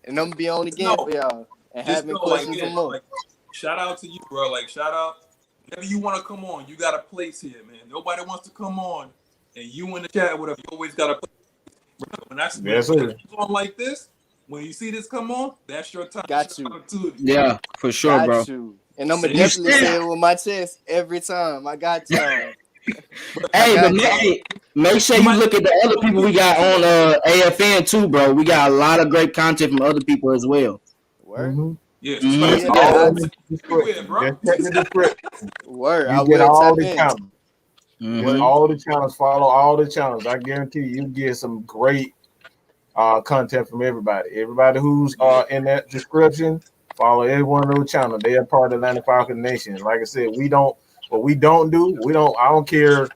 and I'm gonna be on again for y'all and having questions for more. Like, shout out to you, bro. Like, shout out. Whenever you want to come on, you got a place here, man. Nobody wants to come on, and you in the chat, whatever. You always got a place. When I on like this, when you see this come on, that's your time. Got you. Yeah, for sure, bro. And I'm gonna definitely say it with my chest every time. I got y'all. Make sure you look at the other people we got on AFN too, bro. We got a lot of great content from other people as well. Word. Yes. Word. You get all the channels. All the channels. Follow all the channels. I guarantee you get some great content from everybody. Everybody who's in that description, follow every one of those channels. They are part of Atlanta Falcons Nation. Like I said, I don't care.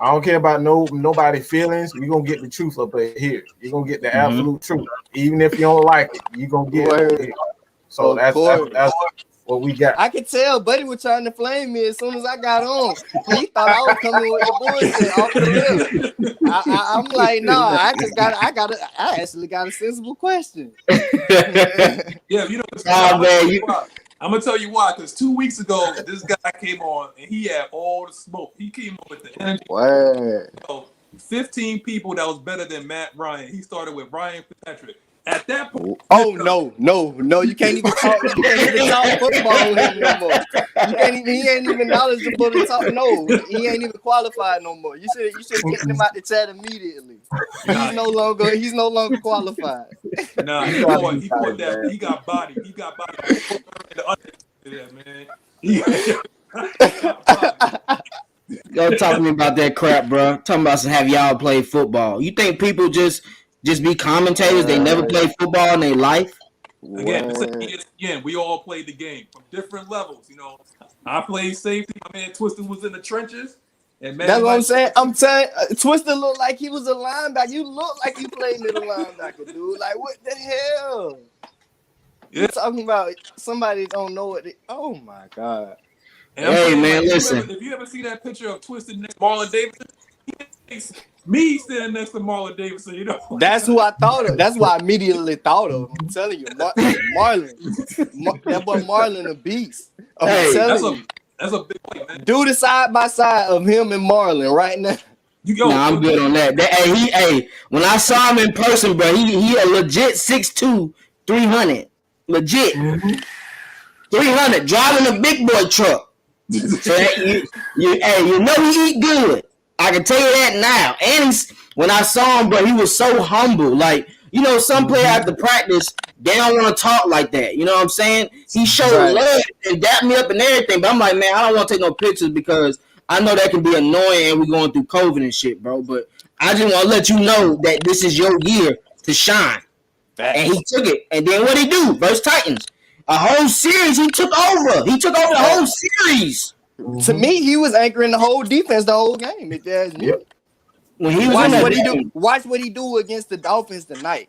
I don't care about nobody's feelings. You're gonna get the truth up here. You're gonna get the absolute truth. Even if you don't like it, you're gonna get it. So that's what we got. I could tell Buddy was trying to flame me as soon as I got on. He thought I was coming with the bullshit off the rip. I'm like, no, I actually got a sensible question. Yeah, you know, I'm gonna tell you why. Because 2 weeks ago, this guy came on and he had all the smoke. He came on with the energy. Word. 15 people that was better than Matt Ryan. He started with Ryan Fitzpatrick. At that point, no, you can't even talk. You can't even talk football with him no more. He ain't even knowledgeable to talk. No, he ain't even qualified no more. You should get him out the chat immediately. He's no longer qualified. Nah, he got body. He got body. Man. Y'all talking about that crap, bro. Talking about have y'all played football. You think people just be commentators? They never play football in their life? Again, ESPN, we all played the game from different levels. You know, I played safety. My man Twister was in the trenches. And that's what I'm saying. I'm telling Twister looked like he was a linebacker. You look like you played middle linebacker, dude. Like, what the hell? Yeah. You're talking about somebody don't know what oh my God. And hey, saying, man, like, listen. If you ever see that picture of Twister next to Marlon Davidson, he makes me standing next to Marlon Davidson, you know. That's who I thought of. That's what I immediately thought of. I'm telling you, Marlon. That boy Marlon a beast. I'm telling you. That's a big point, man. Do the side by side of him and Marlon right now. I'm good on that. Hey, when I saw him in person, bro, he a legit 6'2", 300. Legit. 300, driving a big boy truck. So you know he eat good. I can tell you that now. And when I saw him, bro, he was so humble. Like, you know, some players after practice, they don't want to talk like that. You know what I'm saying? He showed love and dapped me up and everything. But I'm like, man, I don't want to take no pictures because I know that can be annoying and we're going through COVID and shit, bro. But I just want to let you know that this is your year to shine. And he took it. And then what he do? Versus Titans. A whole series he took over. He took over the whole series. To me, he was anchoring the whole defense the whole game. If there's when he was watch what he do against the Dolphins tonight.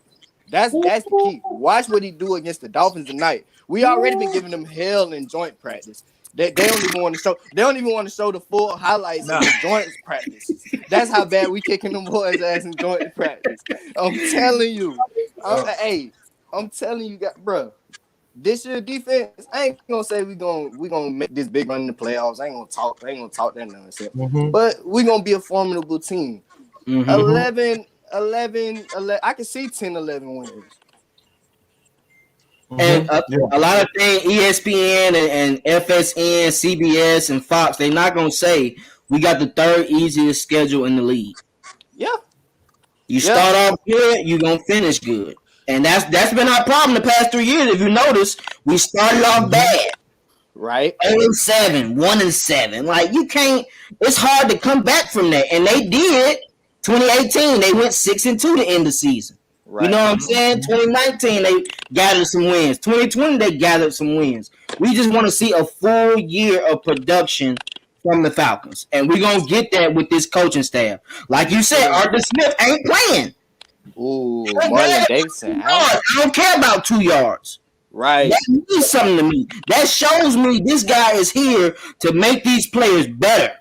That's the key. Watch what he do against the Dolphins tonight. We already been giving them hell in joint practice. They don't even want to show. They don't even want to show the full highlights of the joint practice. That's how bad we kicking them boys' ass in joint practice. I'm telling you. I'm telling you, bro. This year defense, I ain't gonna say we gonna make this big run in the playoffs. I ain't gonna talk that nonsense. But we gonna be a formidable team. 11. I can see 10-11 wins. And a lot of things, ESPN and FSN, CBS, and Fox, they're not gonna say we got the third easiest schedule in the league. Yeah. You start off good, you're gonna finish good. And that's been our problem the past 3 years. If you notice, we started off bad. Right. 0-7, 1-7. Like, you can't, it's hard to come back from that. And they did 2018. They went 6-2 to end the season. Right. You know what I'm saying? 2019, they gathered some wins. 2020, they gathered some wins. We just want to see a full year of production from the Falcons. And we're going to get that with this coaching staff. Like you said, Arthur Smith ain't playing. Ooh, Marlon Davidson. I don't care about 2 yards. Right. That means something to me. That shows me this guy is here to make these players better.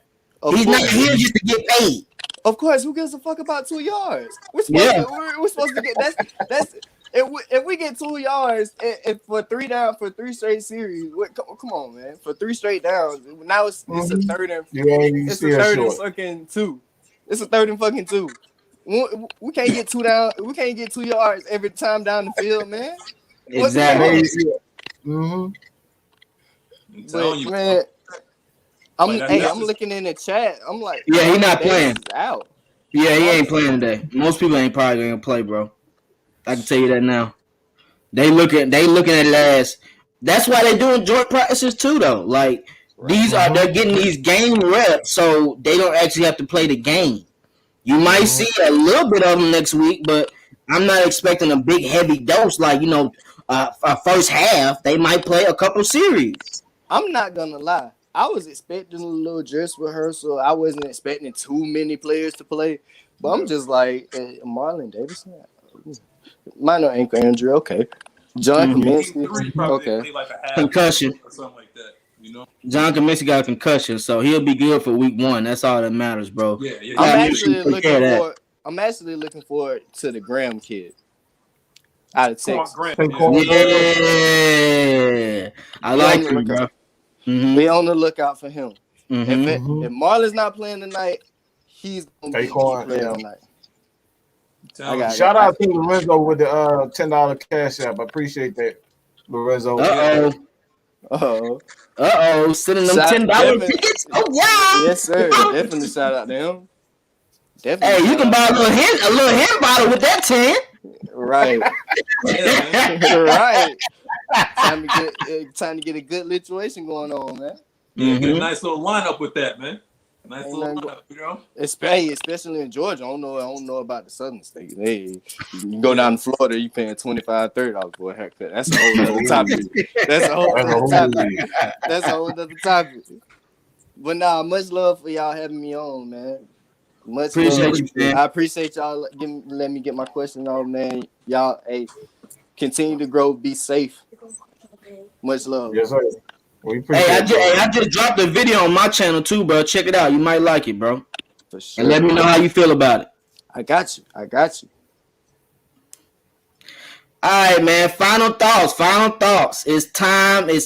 He's not here just to get paid. Of course, who gives a fuck about 2 yards? We're supposed to get that's if we get 2 yards for 3 down for 3 straight series. Come on, man. For 3 straight downs. Now it's a third and it's a third and fucking 2. It's a third and fucking 2. We can't get 2 down. We can't get 2 yards every time down the field, man. Exactly. But, man, I'm looking in the chat. I'm like, yeah, he's not playing. Out. Yeah, he ain't playing today. Most people ain't probably gonna play, bro. I can tell you that now. They looking at it as. That's why they doing joint practices too, though. Like they're getting these game reps, so they don't actually have to play the game. You might see a little bit of them next week, but I'm not expecting a big heavy dose like first half. They might play a couple series. I'm not gonna lie. I was expecting a little dress rehearsal. I wasn't expecting too many players to play, but I'm just like Marlon Davidson, minor ankle injury. Okay, John Kaminsky. Okay, like concussion or something like that. You know, John Kaminsky got a concussion, so he'll be good for week 1. That's all that matters, bro. Yeah. I'm actually looking forward to the Graham kid out of Texas. Yeah, I like him, bro. Be on the lookout for him. If Marlon's not playing tonight, he's gonna be playing tonight. Shout out to Lorenzo with the $10 cash app. I appreciate that, Lorenzo. Sending them $10 tickets. Oh yeah, yes sir. Definitely shout out to him. Definitely. Hey, you can buy a little hen bottle with that 10. Right. Right. Time to get a good situation going on, man. Yeah, get a nice little lineup with that, man. Nice Ain't little nothing lineup, you know. Especially in Georgia. I don't know about the southern states. Hey, you go down to Florida, you paying $25, $30 for a haircut. That's a whole other topic. That's a whole other topic. That's a whole other topic. But nah, much love for y'all having me on, man. Much Appreciate love. you, man. I appreciate y'all letting me get my question on, man. Y'all, hey, continue to grow, be safe. Much love. Yes, sir. We Hey, appreciate it. I just dropped a video on my channel too, bro. Check it out. You might like it, bro. For sure. And let me know how you feel about it. I got you. All right, man. Final thoughts. It's time. We were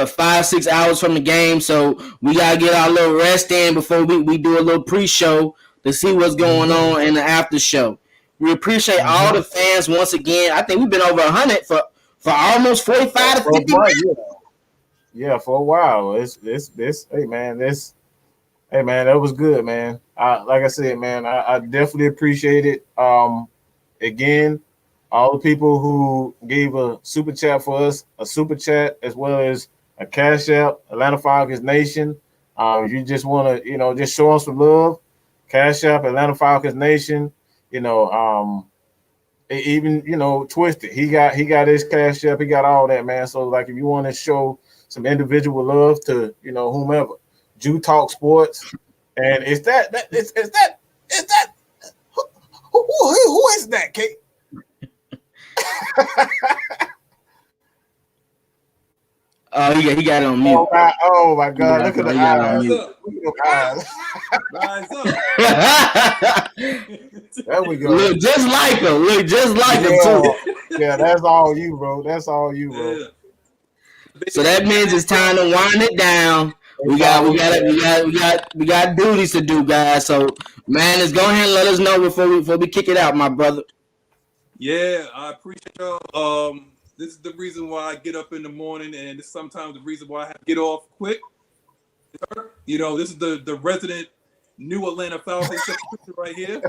5-6 hours from the game, so we gotta get our little rest in before we do a little pre-show to see what's going on in the after show. We appreciate all the fans once again. I think we've been over 100 for almost 45 to 50 minutes. Yeah, for a while. Hey man, that was good, man. Like I said, man, I definitely appreciate it. Again, all the people who gave a super chat for us, a super chat as well as a cash app, Atlanta Falcons Nation. If you just want to, just show us some love, cash app, Atlanta Falcons Nation. Even Twisted, he got his cash app, he got all that, man. So like, if you want to show some individual love to whomever, Jew Talk Sports, and is that who is that, Kate? Oh, he got it on mute. Oh my God! Look at the eyes. Rise up. There we go. Look just like him too. Yeah, that's all you, bro. Bro. Yeah. So that means it's time to wind it down. We got duties to do, guys. So man, let's go ahead and let us know before we kick it out, my brother. Yeah, I appreciate y'all. This is the reason why I get up in the morning, and it's sometimes the reason why I have to get off quick. This is the resident new Atlanta Falcons right here.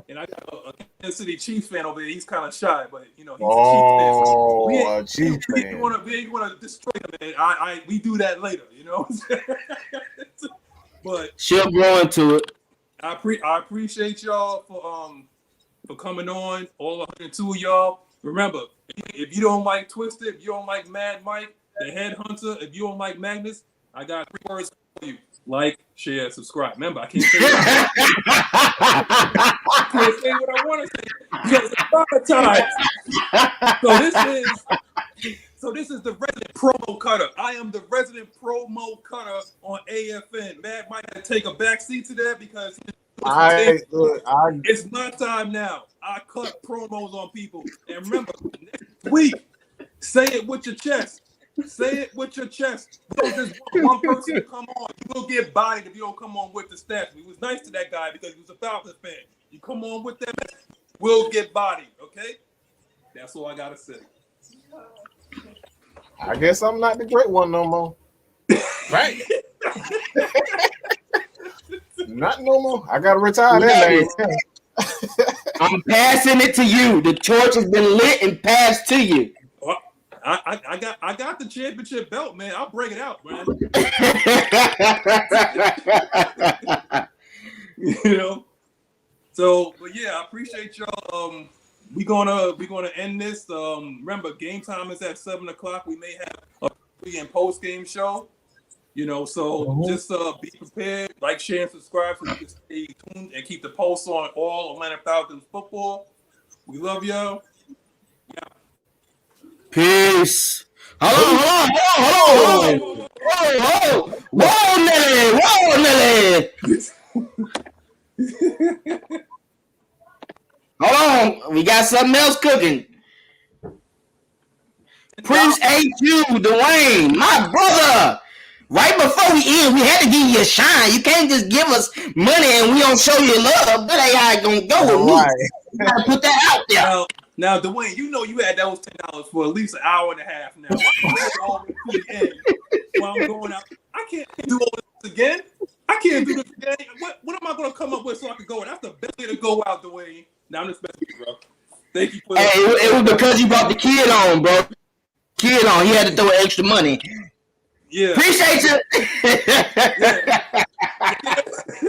And I got a Kansas City Chiefs fan over there. He's kind of shy, but he's a Chiefs fan. We ain't want to destroy him, man. We do that later, But she'll grow into it. I appreciate y'all for coming on, all 102 of y'all. Remember, if you don't like Twisted, if you don't like Mad Mike, the Headhunter, if you don't like Magnus, I got 3 words for you. Like, share, subscribe. Remember, I can't say what I want to say because it's monetized. So this is the resident promo cutter. I am the resident promo cutter on AFN. Mad Mike had to take a back seat to that because it's my time now. I cut promos on people. And remember, next week, say it with your chest. Say it with your chest. Don't just one person to come on. You will get bodied if you don't come on with the stats. We was nice to that guy because he was a Falcons fan. You come on with that, we'll get bodied, okay? That's all I got to say. I guess I'm not the great one no more. Right. Not no more. I got to retire that name. I'm passing it to you. The torch has been lit and passed to you. I got the championship belt, man. I'll break it out, man. So, but yeah, I appreciate y'all. We gonna end this. Remember, game time is at 7:00. We may have a pre and post game show. So just be prepared, like, share, and subscribe so you can stay tuned and keep the pulse on all Atlanta Falcons football. We love y'all. Yeah. Peace. Hold on, Nelly. Hold on, we got something else cooking. Prince HU, Dwayne, my brother. Right before we end, we had to give you a shine. You can't just give us money and we don't show you love. That ain't how it gonna go with me. You gotta put that out there. Now, Dwayne, you had those $10 for at least an hour and a half now. While I'm going out, I can't do all this again. I can't do this again. What am I gonna come up with so I can go? That's the best way to go out, Dwayne. Now I'm just messing with you, bro. Thank you for that. Hey, it was because you brought the kid on, bro. He had to throw extra money. Yeah. Appreciate you. Yeah.